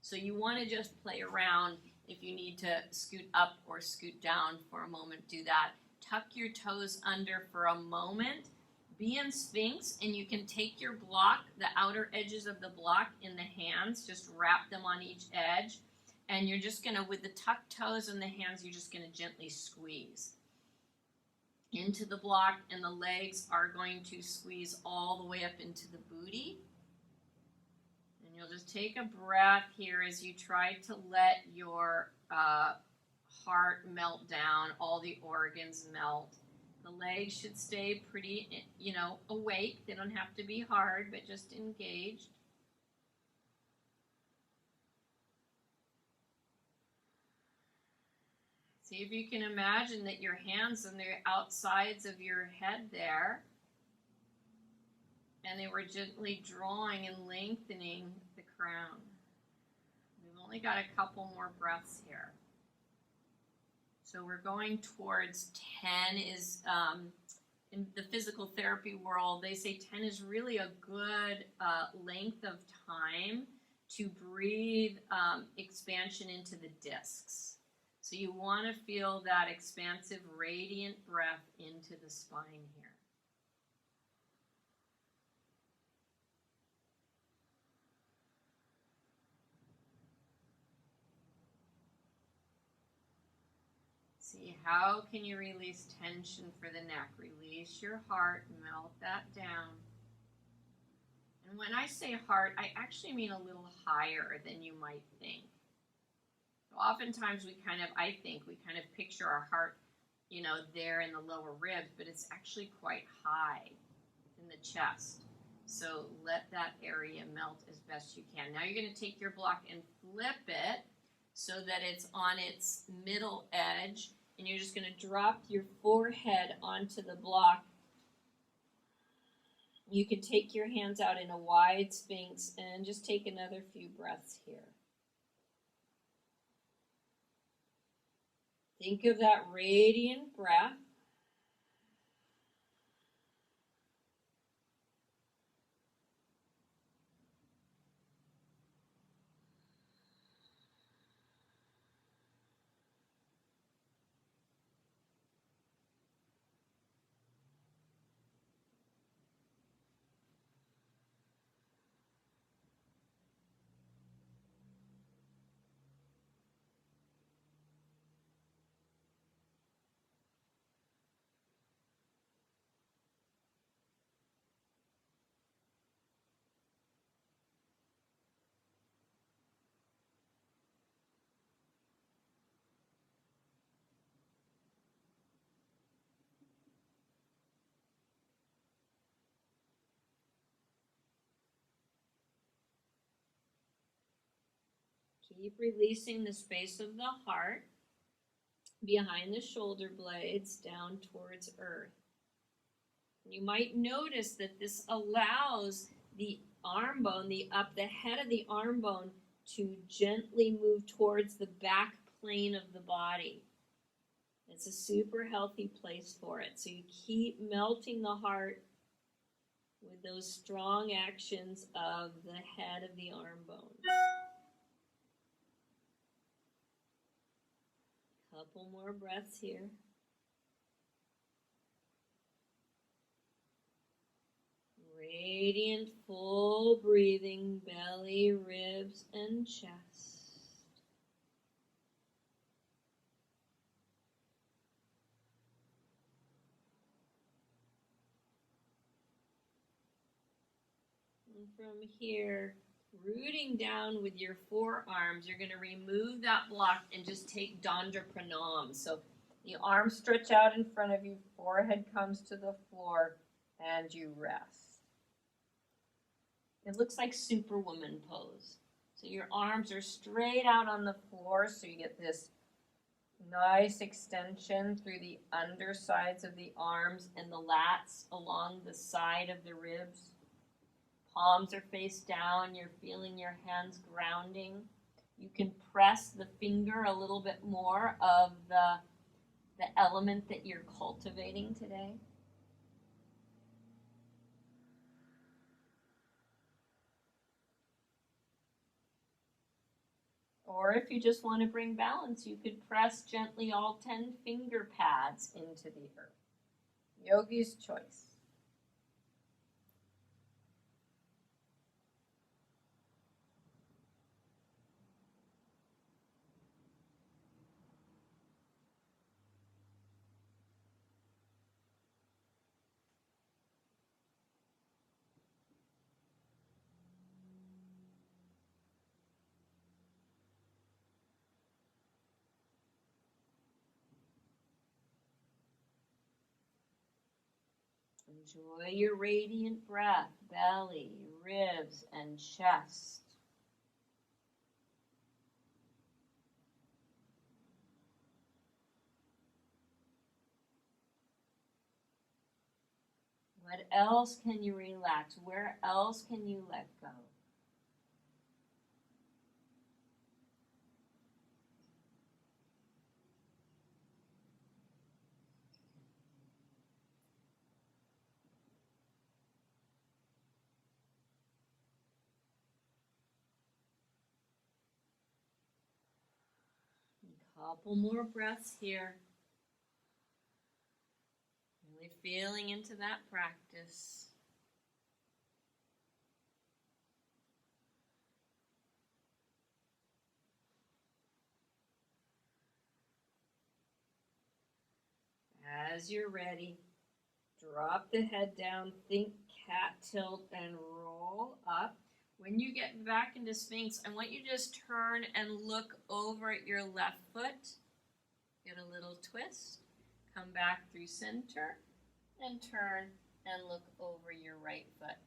So you want to just play around. If you need to scoot up or scoot down for a moment, do that. Tuck your toes under for a moment. Be in Sphinx, and you can take your block, the outer edges of the block in the hands, just wrap them on each edge. And you're just going to, with the tucked toes and the hands, you're just going to gently squeeze into the block, and the legs are going to squeeze all the way up into the booty. And you'll just take a breath here as you try to let your heart melt down, all the organs melt. The legs should stay pretty, awake. They don't have to be hard, but just engaged. See if you can imagine that your hands on the outsides of your head there, and they were gently drawing and lengthening the crown. We've only got a couple more breaths here. So we're going towards 10 is, in the physical therapy world, they say 10 is really a good length of time to breathe expansion into the discs. So you want to feel that expansive, radiant breath into the spine here. See, how can you release tension for the neck? Release your heart, melt that down. And when I say heart, I actually mean a little higher than you might think. Oftentimes we kind of picture our heart, there in the lower ribs, but it's actually quite high in the chest. So let that area melt as best you can. Now you're going to take your block and flip it so that it's on its middle edge, and you're just going to drop your forehead onto the block. You can take your hands out in a wide Sphinx and just take another few breaths here. Think of that radiant breath. Keep releasing the space of the heart behind the shoulder blades down towards earth. You might notice that this allows the arm bone, the head of the arm bone, to gently move towards the back plane of the body. It's a super healthy place for it. So you keep melting the heart with those strong actions of the head of the arm bone. Couple more breaths here. Radiant, full breathing, belly, ribs, and chest. And from here, rooting down with your forearms, you're going to remove that block and just take Dandra Pranam. So the arms stretch out in front of you, forehead comes to the floor, and you rest. It looks like Superwoman pose. So your arms are straight out on the floor, so you get this nice extension through the undersides of the arms and the lats along the side of the ribs. Palms are face down. You're feeling your hands grounding. You can press the finger a little bit more of the element that you're cultivating today. Or if you just want to bring balance, you could press gently all 10 finger pads into the earth. Yogi's choice. Enjoy your radiant breath, belly, ribs, and chest. What else can you relax? Where else can you let go? A couple more breaths here. Really feeling into that practice. As you're ready, drop the head down, think cat tilt, and roll up. When you get back into Sphinx, I want you to just turn and look over at your left foot. Get a little twist. Come back through center and turn and look over your right foot.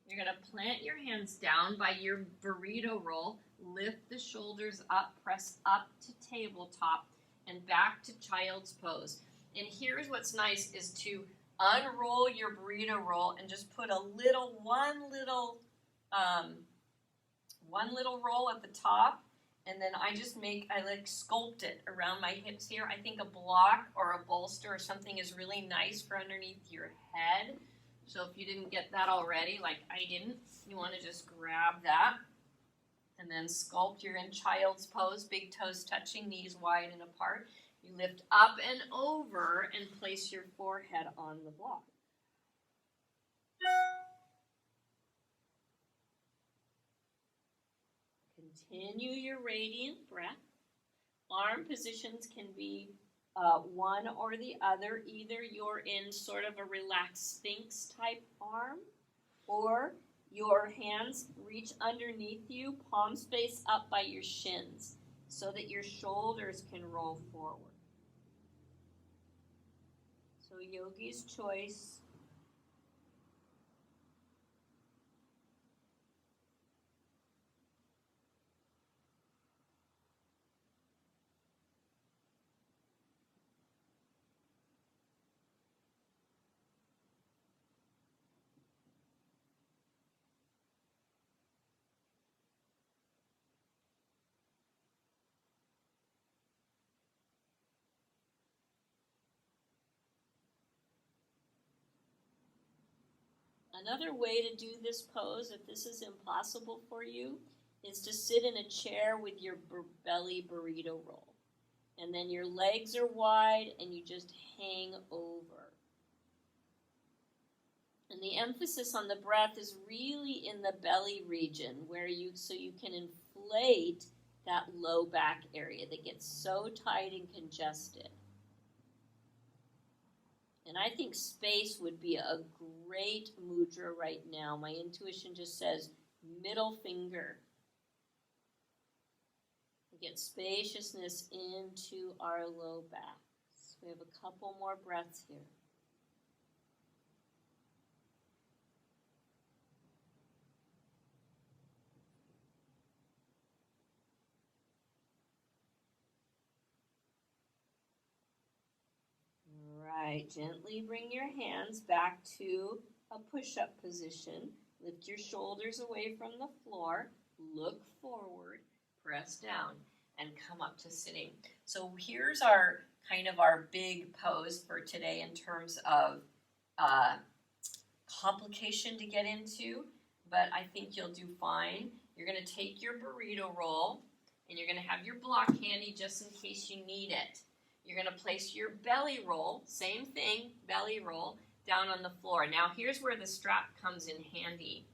You're going to plant your hands down by your burrito roll. Lift the shoulders up, press up to tabletop, and back to child's pose. And here's what's nice is to unroll your burrito roll and just put one little roll at the top, and then I sculpt it around my hips here. I think a block or a bolster or something is really nice for underneath your head. So if you didn't get that already, like I didn't, you want to just grab that and then sculpt. You're in child's pose, big toes touching, knees wide and apart. You lift up and over and place your forehead on the block. Continue your radiant breath. Arm positions can be one or the other. Either you're in sort of a relaxed Sphinx type arm, or your hands reach underneath you, palms face up by your shins, so that your shoulders can roll forward. So yogi's choice. Another way to do this pose, if this is impossible for you, is to sit in a chair with your belly burrito roll. And then your legs are wide and you just hang over. And the emphasis on the breath is really in the belly region, so you can inflate that low back area that gets so tight and congested. And I think space would be a great mudra right now. My intuition just says middle finger. We get spaciousness into our low backs. We have a couple more breaths here. Right, gently bring your hands back to a push-up position. Lift your shoulders away from the floor, look forward, press down, and come up to sitting. So here's our kind of our big pose for today in terms of complication to get into, but I think you'll do fine. You're going to take your burrito roll, and you're going to have your block handy just in case you need it. You're going to place your belly roll, same thing, belly roll, down on the floor. Now here's where the strap comes in handy.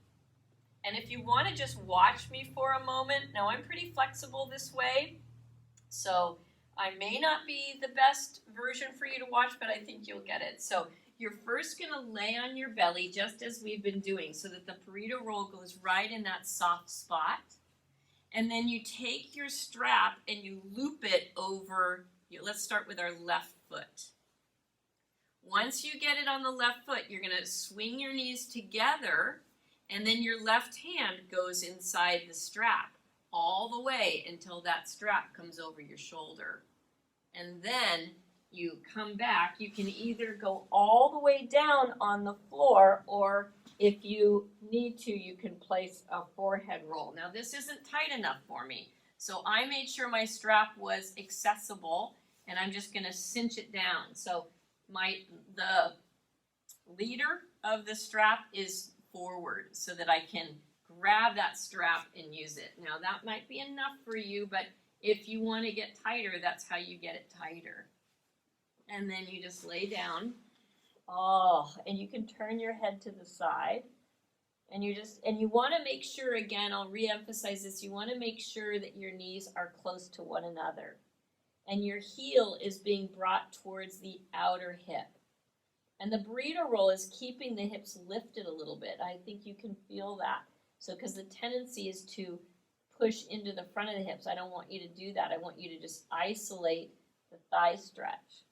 And if you want to just watch me for a moment, now I'm pretty flexible this way, so I may not be the best version for you to watch, but I think you'll get it. So you're first going to lay on your belly just as we've been doing so that the burrito roll goes right in that soft spot. And then you take your strap and you loop it over, let's start with our left foot. Once you get it on the left foot, you're going to swing your knees together, and then your left hand goes inside the strap all the way until that strap comes over your shoulder. And then you come back. You can either go all the way down on the floor, or if you need to, you can place a forehead roll. Now this isn't tight enough for me, so I made sure my strap was accessible, and I'm just going to cinch it down. So the leader of the strap is forward so that I can grab that strap and use it. Now that might be enough for you, but if you want to get tighter, that's how you get it tighter. And then you just lay down. Oh, and you can turn your head to the side. And you want to make sure, again, I'll re-emphasize this, you want to make sure that your knees are close to one another. And your heel is being brought towards the outer hip. And the burrito roll is keeping the hips lifted a little bit. I think you can feel that. So, because the tendency is to push into the front of the hips. I don't want you to do that. I want you to just isolate the thigh stretch.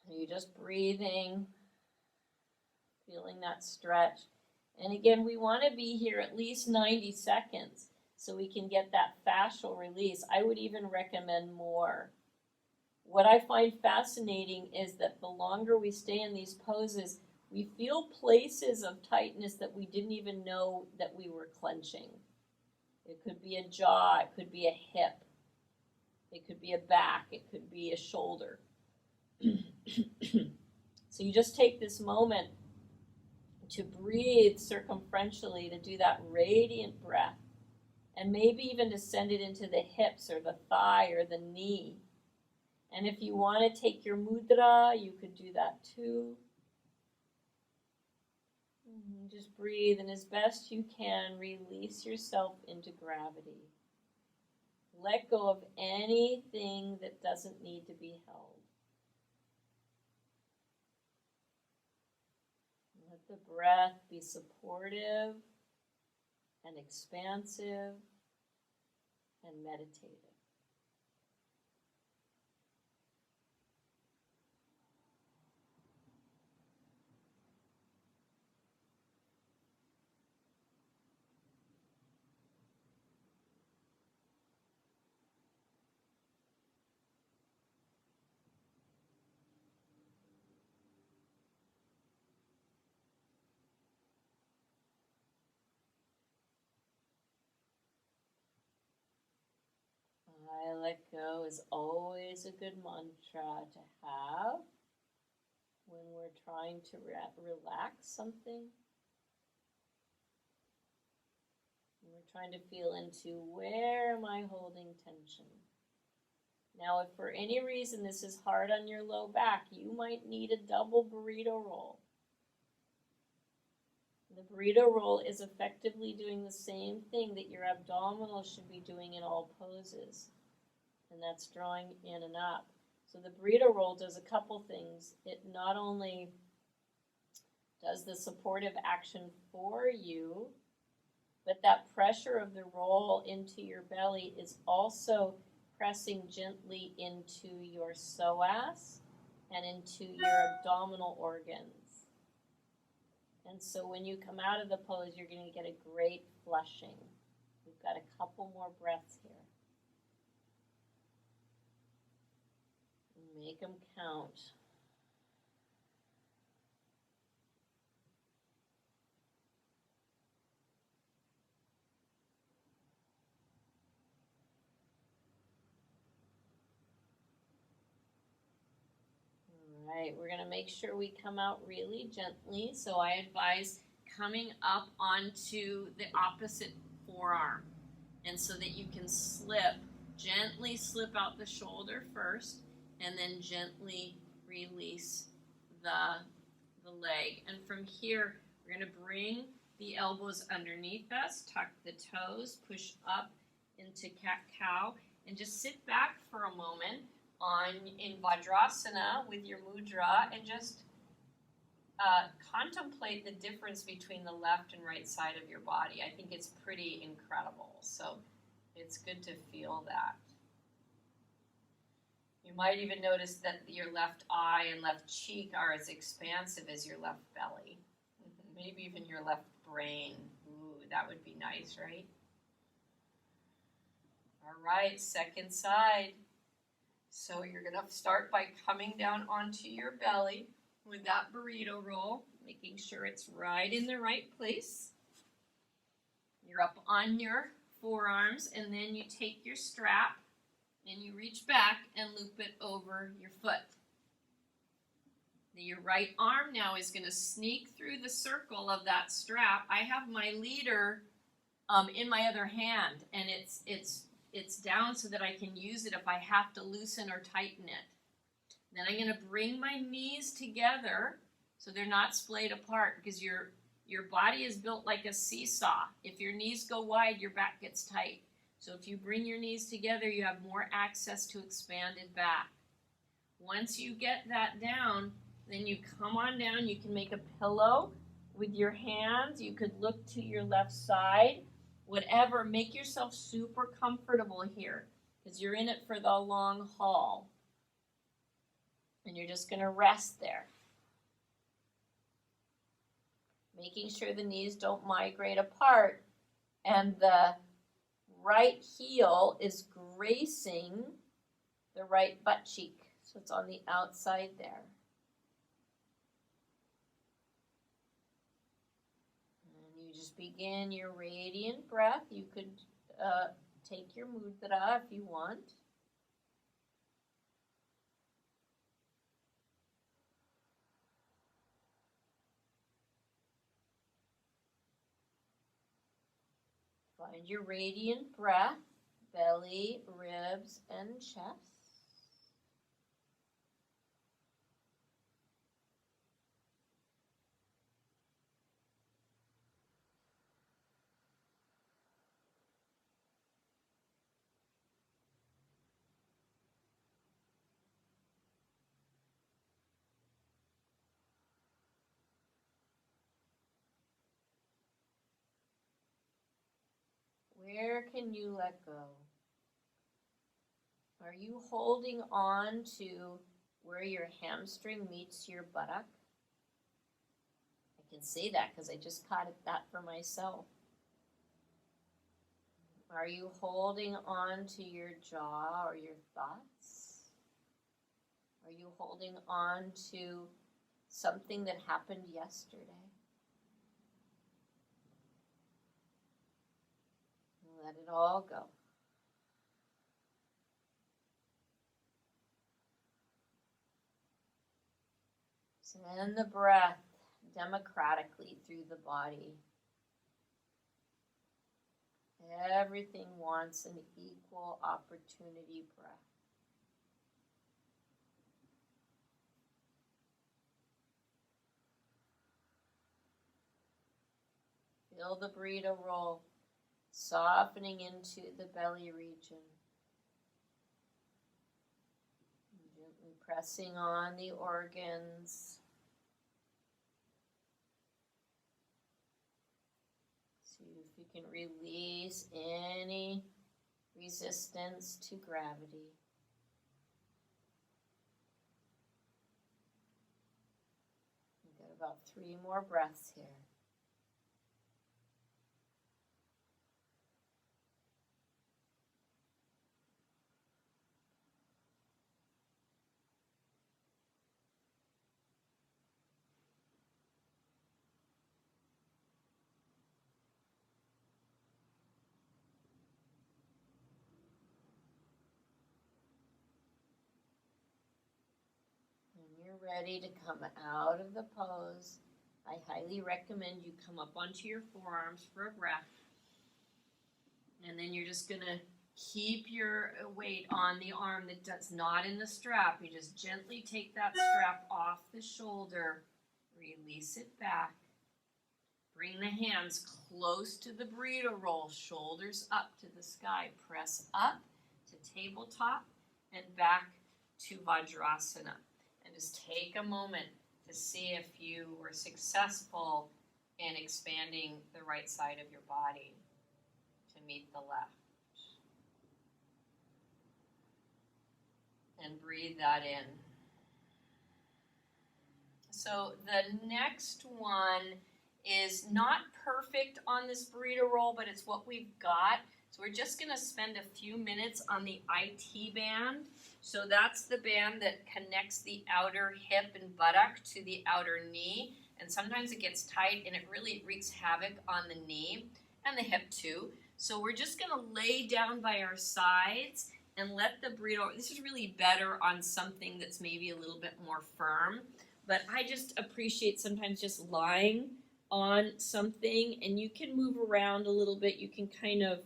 And you're just breathing, feeling that stretch. And again, we want to be here at least 90 seconds so we can get that fascial release. I would even recommend more. What I find fascinating is that the longer we stay in these poses, we feel places of tightness that we didn't even know that we were clenching. It could be a jaw, it could be a hip, it could be a back, it could be a shoulder. So you just take this moment to breathe circumferentially, to do that radiant breath, and maybe even to send it into the hips or the thigh or the knee. And if you want to take your mudra, you could do that too. Just breathe, and as best you can, release yourself into gravity. Let go of anything that doesn't need to be held. Let the breath be supportive and expansive and meditative. I let go is always a good mantra to have when we're trying to relax something. And we're trying to feel into, where am I holding tension? Now, if for any reason this is hard on your low back, you might need a double burrito roll. The burrito roll is effectively doing the same thing that your abdominal should be doing in all poses, and that's drawing in and up. So the burrito roll does a couple things. It not only does the supportive action for you, but that pressure of the roll into your belly is also pressing gently into your psoas and into your abdominal organs. And so when you come out of the pose, you're going to get a great flushing. We've got a couple more breaths here. Make them count. right, we're going to make sure we come out really gently. So I advise coming up onto the opposite forearm. And so that you can gently slip out the shoulder first, and then gently release the leg. And from here, we're going to bring the elbows underneath us, tuck the toes, push up into cat-cow, and just sit back for a moment in Vajrasana with your mudra and just contemplate the difference between the left and right side of your body. I think it's pretty incredible. So it's good to feel that. You might even notice that your left eye and left cheek are as expansive as your left belly. Maybe even your left brain. Ooh, that would be nice, right? All right, second side. So you're going to start by coming down onto your belly with that burrito roll, making sure it's right in the right place. You're up on your forearms, and then you take your strap and you reach back and loop it over your foot. Your right arm now is going to sneak through the circle of that strap. I have my leader in my other hand, and it's down so that I can use it if I have to loosen or tighten it. Then I'm going to bring my knees together so they're not splayed apart, because your body is built like a seesaw. If your knees go wide, your back gets tight. So if you bring your knees together, you have more access to expanded back. Once you get that down, then you come on down. You can make a pillow with your hands. You could look to your left side. Whatever, make yourself super comfortable here, because you're in it for the long haul. And you're just going to rest there. Making sure the knees don't migrate apart. And the right heel is gracing the right butt cheek. So it's on the outside there. And you just begin your radiant breath. You could take your mudra if you want. Find your radiant breath, belly, ribs, and chest. Where can you let go? Are you holding on to where your hamstring meets your buttock? I can say that because I just caught that for myself. Are you holding on to your jaw or your thoughts? Are you holding on to something that happened yesterday? Let it all go. Send the breath democratically through the body. Everything wants an equal opportunity breath. Feel the burrito roll softening into the belly region. Gently pressing on the organs. See if you can release any resistance to gravity. We've got about 3 more breaths here. When you're ready to come out of the pose, I highly recommend you come up onto your forearms for a breath. And then you're just going to keep your weight on the arm that's not in the strap. You just gently take that strap off the shoulder, release it back. Bring the hands close to the burrito roll, shoulders up to the sky. Press up to tabletop and back to Vajrasana. And just take a moment to see if you were successful in expanding the right side of your body to meet the left. And breathe that in. So the next one is not perfect on this burrito roll, but it's what we've got. So we're just going to spend a few minutes on the IT band. So that's the band that connects the outer hip and buttock to the outer knee. And sometimes it gets tight and it really wreaks havoc on the knee and the hip too. So we're just going to lay down by our sides and let the burrito, this is really better on something that's maybe a little bit more firm. But I just appreciate sometimes just lying on something, and you can move around a little bit. You can kind of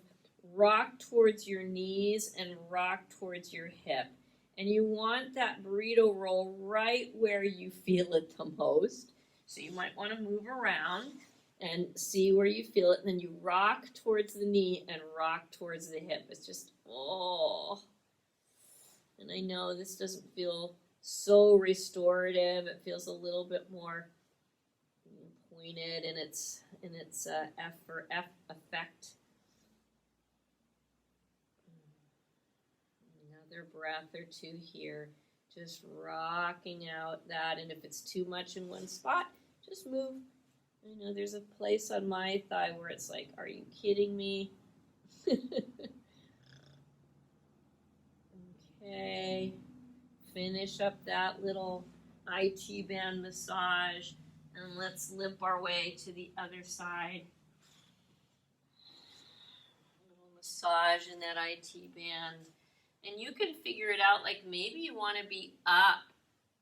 rock towards your knees and rock towards your hip. And you want that burrito roll right where you feel it the most. So you might want to move around and see where you feel it. And then you rock towards the knee and rock towards the hip. It's just, oh. And I know this doesn't feel so restorative. It feels a little bit more pointed in its effect. Another breath or two here, just rocking out that. And if it's too much in one spot, just move. I know there's a place on my thigh where it's like, are you kidding me? Okay, finish up that little IT band massage. And let's limp our way to the other side. A little massage in that IT band. And you can figure it out, like maybe you want to be up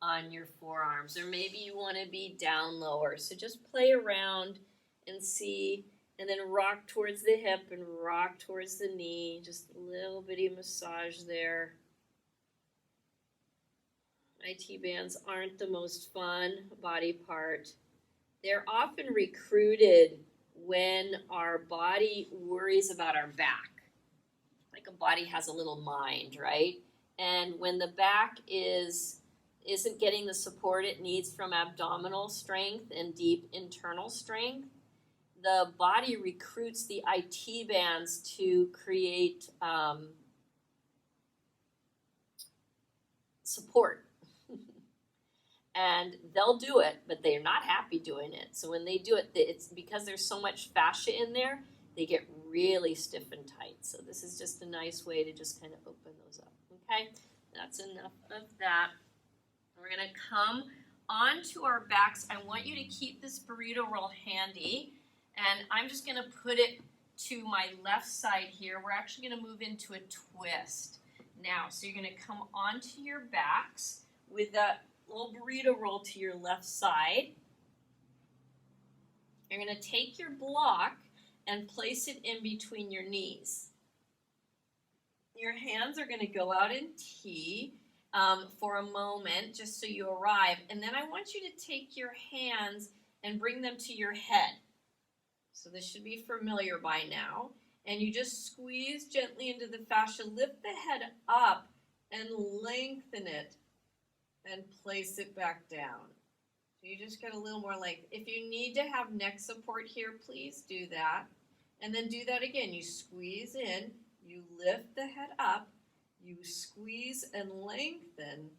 on your forearms, or maybe you want to be down lower. So just play around and see, and then rock towards the hip and rock towards the knee. Just a little bitty massage there. IT bands aren't the most fun body part. They're often recruited when our body worries about our back. Like a body has a little mind, right? And when the back isn't getting the support it needs from abdominal strength and deep internal strength, the body recruits the IT bands to create support. And they'll do it, but they're not happy doing it. So when they do it, it's because there's so much fascia in there, they get really stiff and tight. So this is just a nice way to just kind of open those up. Okay, that's enough of that. We're going to come onto our backs. I want you to keep this burrito roll handy, and I'm just going to put it to my left side here. We're actually going to move into a twist now. So you're going to come onto your backs with that little burrito roll to your left side. You're going to take your block and place it in between your knees. Your hands are going to go out in T for a moment, just so you arrive. And then I want you to take your hands and bring them to your head. So this should be familiar by now. And you just squeeze gently into the fascia, lift the head up and lengthen it and place it back down. So you just get a little more length. If you need to have neck support here, please do that. And then do that again. You squeeze in, you lift the head up, you squeeze and lengthen,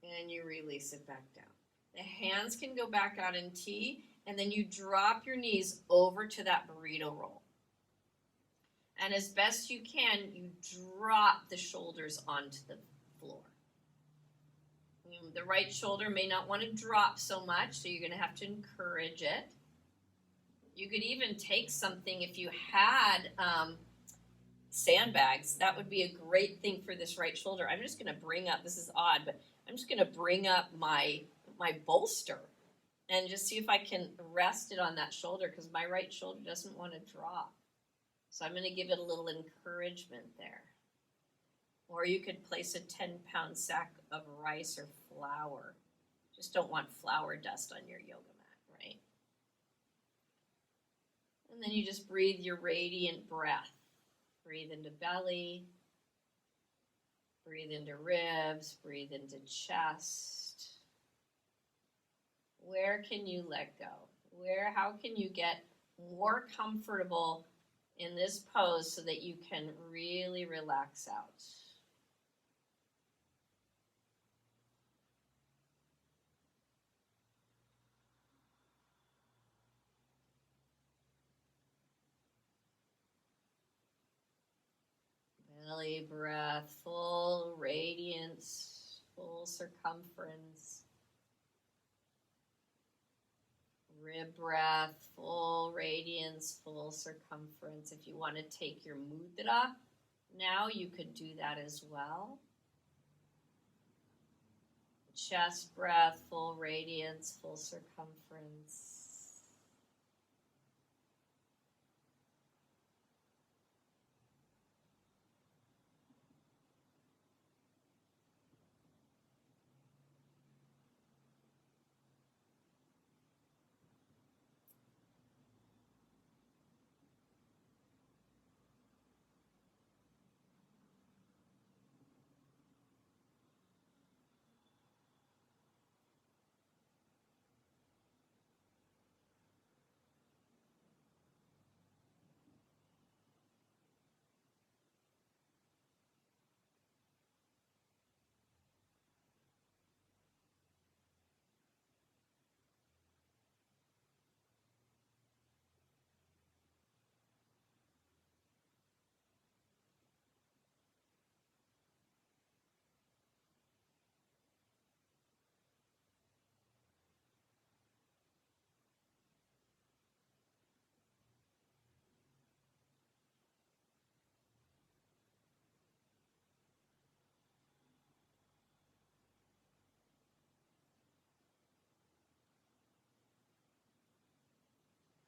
and you release it back down. The hands can go back out in T, and then you drop your knees over to that burrito roll. And as best you can, you drop the shoulders onto the floor. The right shoulder may not want to drop so much, so you're going to have to encourage it. You could even take something if you had sandbags, that would be a great thing for this right shoulder. I'm just going to bring up, this is odd, but I'm just going to bring up my bolster and just see if I can rest it on that shoulder, because my right shoulder doesn't want to drop. So I'm going to give it a little encouragement there. Or you could place a 10-pound sack of rice or flour. Just don't want flour dust on your yoga mat, right? And then you just breathe your radiant breath. Breathe into belly. Breathe into ribs. Breathe into chest. Where can you let go? How can you get more comfortable in this pose so that you can really relax out? Belly breath, full radiance, full circumference. Rib breath, full radiance, full circumference. If you want to take your mudra now, you could do that as well. Chest breath, full radiance, full circumference.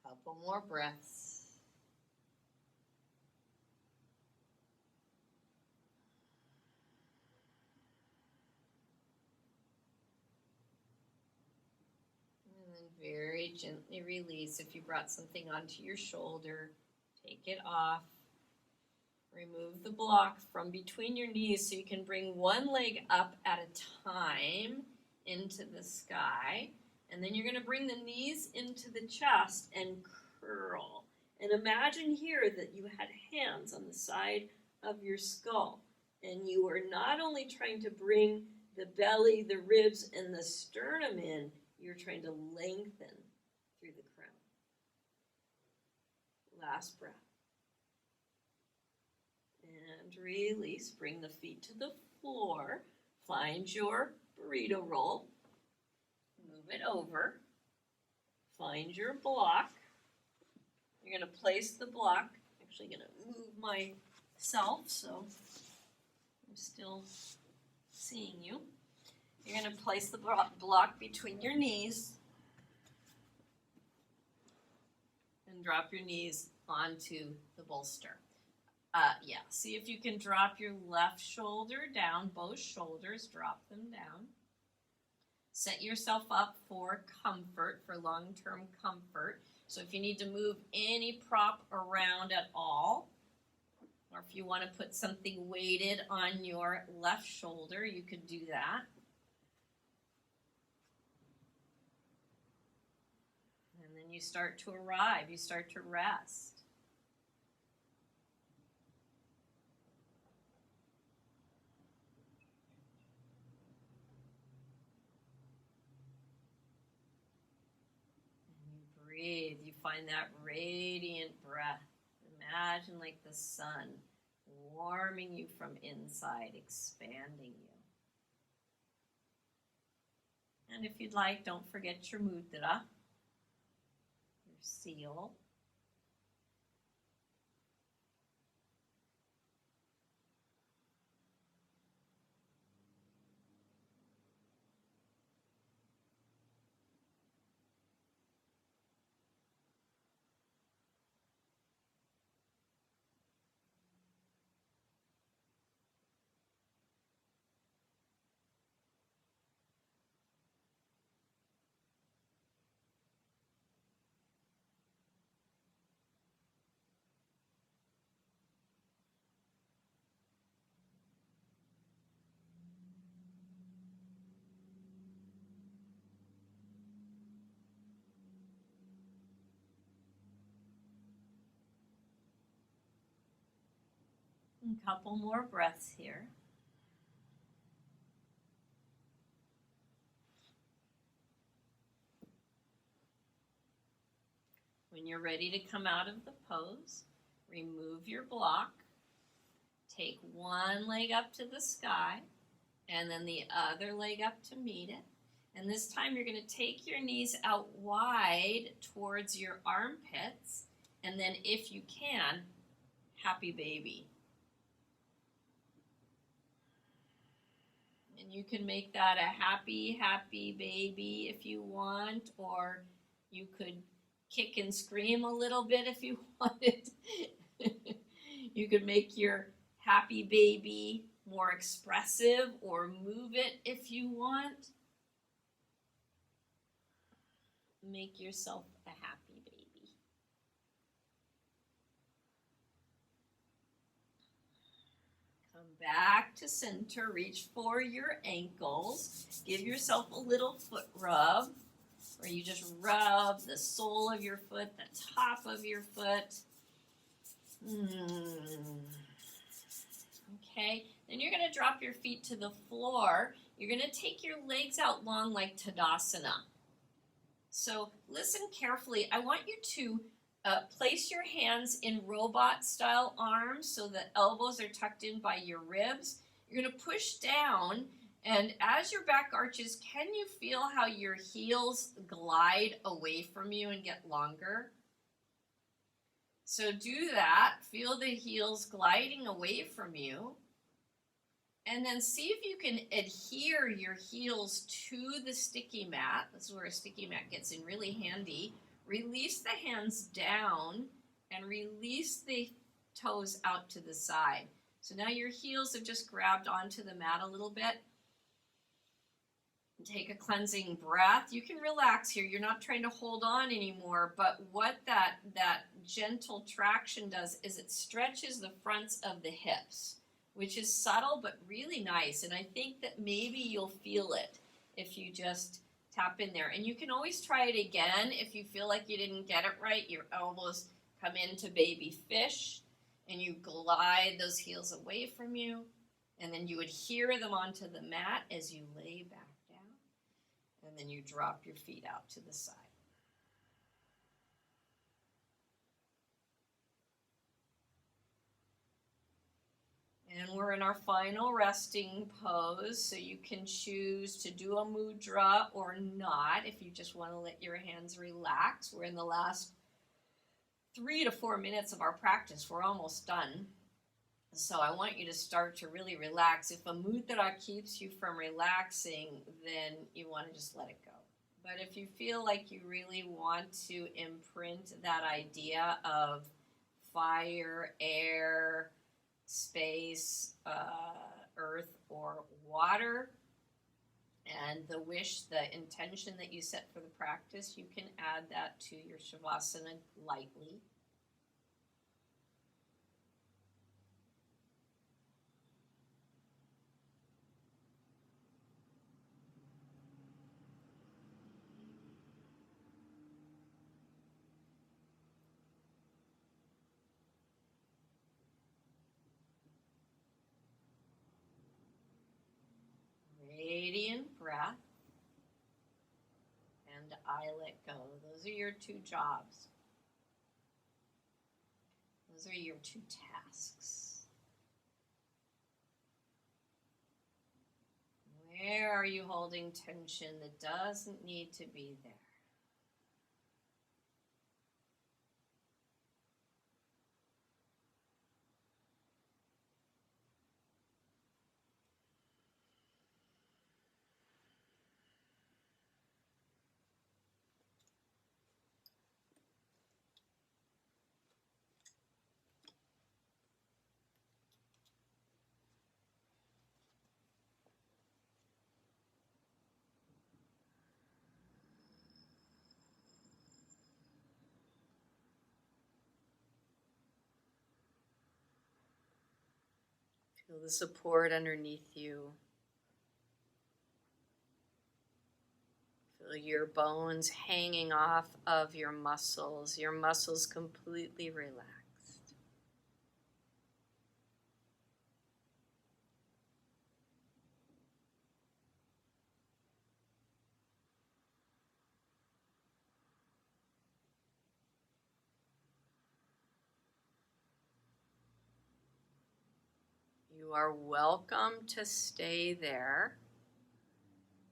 Couple more breaths. And then very gently release. If you brought something onto your shoulder, take it off. Remove the block from between your knees so you can bring one leg up at a time into the sky. And then you're going to bring the knees into the chest and curl. And imagine here that you had hands on the side of your skull. And you are not only trying to bring the belly, the ribs, and the sternum in, you're trying to lengthen through the crown. Last breath. And release. Bring the feet to the floor. Find your burrito roll. Move it over. Find your block. You're going to place the block. I'm actually going to move myself so I'm still seeing you. You're going to place the block between your knees and drop your knees onto the bolster. See if you can drop your left shoulder down, both shoulders, drop them down. Set yourself up for comfort, for long-term comfort. So if you need to move any prop around at all, or if you want to put something weighted on your left shoulder, you could do that. And then you start to arrive, you start to rest. Breathe. You find that radiant breath. Imagine like the sun warming you from inside, expanding you. And if you'd like, don't forget your mudra, your seal. A couple more breaths here. When you're ready to come out of the pose, remove your block. Take one leg up to the sky and then the other leg up to meet it. And this time you're going to take your knees out wide towards your armpits. And then if you can, happy baby. And you can make that a happy, happy baby if you want, or you could kick and scream a little bit if you wanted. You could make your happy baby more expressive or move it if you want. Make yourself a happy baby. Come back to center, reach for your ankles. Give yourself a little foot rub, where you just rub the sole of your foot, the top of your foot. Okay, then you're going to drop your feet to the floor. You're going to take your legs out long like Tadasana. So listen carefully. I want you to place your hands in robot style arms so the elbows are tucked in by your ribs. You're going to push down, and as your back arches, can you feel how your heels glide away from you and get longer? So do that. Feel the heels gliding away from you. And then see if you can adhere your heels to the sticky mat. This is where a sticky mat gets in really handy. Release the hands down and release the toes out to the side. So now your heels have just grabbed onto the mat a little bit. Take a cleansing breath. You can relax here. You're not trying to hold on anymore, but what that gentle traction does is it stretches the fronts of the hips, which is subtle but really nice. And I think that maybe you'll feel it if you just tap in there. And you can always try it again if you feel like you didn't get it right. Your elbows come into baby fish and you glide those heels away from you. And then you adhere them onto the mat as you lay back down. And then you drop your feet out to the side. And we're in our final resting pose, so you can choose to do a mudra or not if you just want to let your hands relax. We're in the last 3 to 4 minutes of our practice. We're almost done. So I want you to start to really relax. If a mudra keeps you from relaxing, then you want to just let it go. But if you feel like you really want to imprint that idea of fire, air, space, earth, or water, and the wish, the intention that you set for the practice, you can add that to your Shavasana lightly. Radiant breath, and I let go. Those are your 2 jobs. Those are your 2 tasks. Where are you holding tension that doesn't need to be there? Feel the support underneath you. Feel your bones hanging off of your muscles completely relaxed. You are welcome to stay there.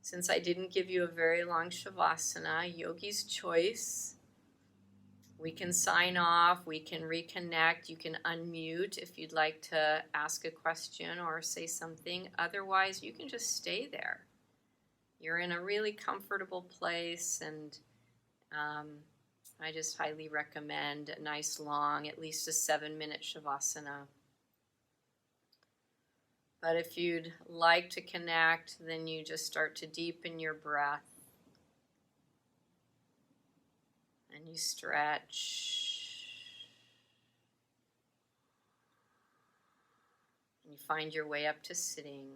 Since I didn't give you a very long Shavasana, yogi's choice. We can sign off, we can reconnect, you can unmute if you'd like to ask a question or say something. Otherwise, you can just stay there. You're in a really comfortable place, and I just highly recommend a nice long, at least a 7-minute Shavasana. But if you'd like to connect, then you just start to deepen your breath. And you stretch. And you find your way up to sitting.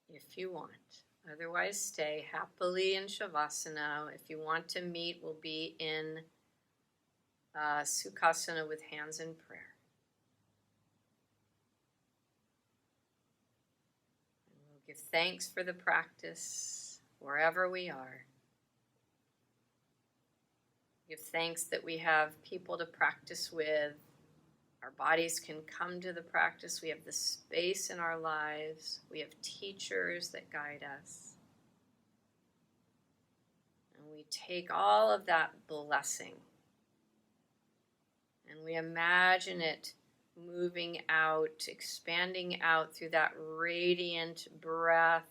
If you want. Otherwise, stay happily in Shavasana. If you want to meet, we'll be in Sukhasana with hands in prayer. And we'll give thanks for the practice wherever we are. Give thanks that we have people to practice with. Our bodies can come to the practice. We have the space in our lives. We have teachers that guide us. And we take all of that blessing and we imagine it moving out, expanding out through that radiant breath,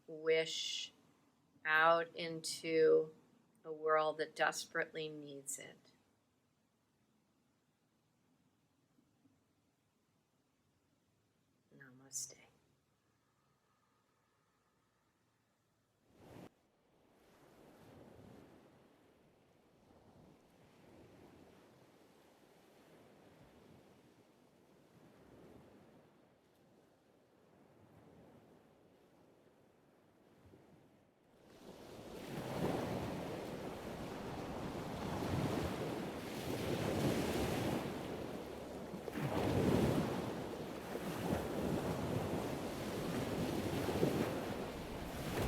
wish out into a world that desperately needs it. Namaste.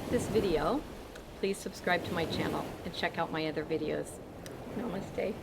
This video, please subscribe to my channel and check out my other videos. Namaste.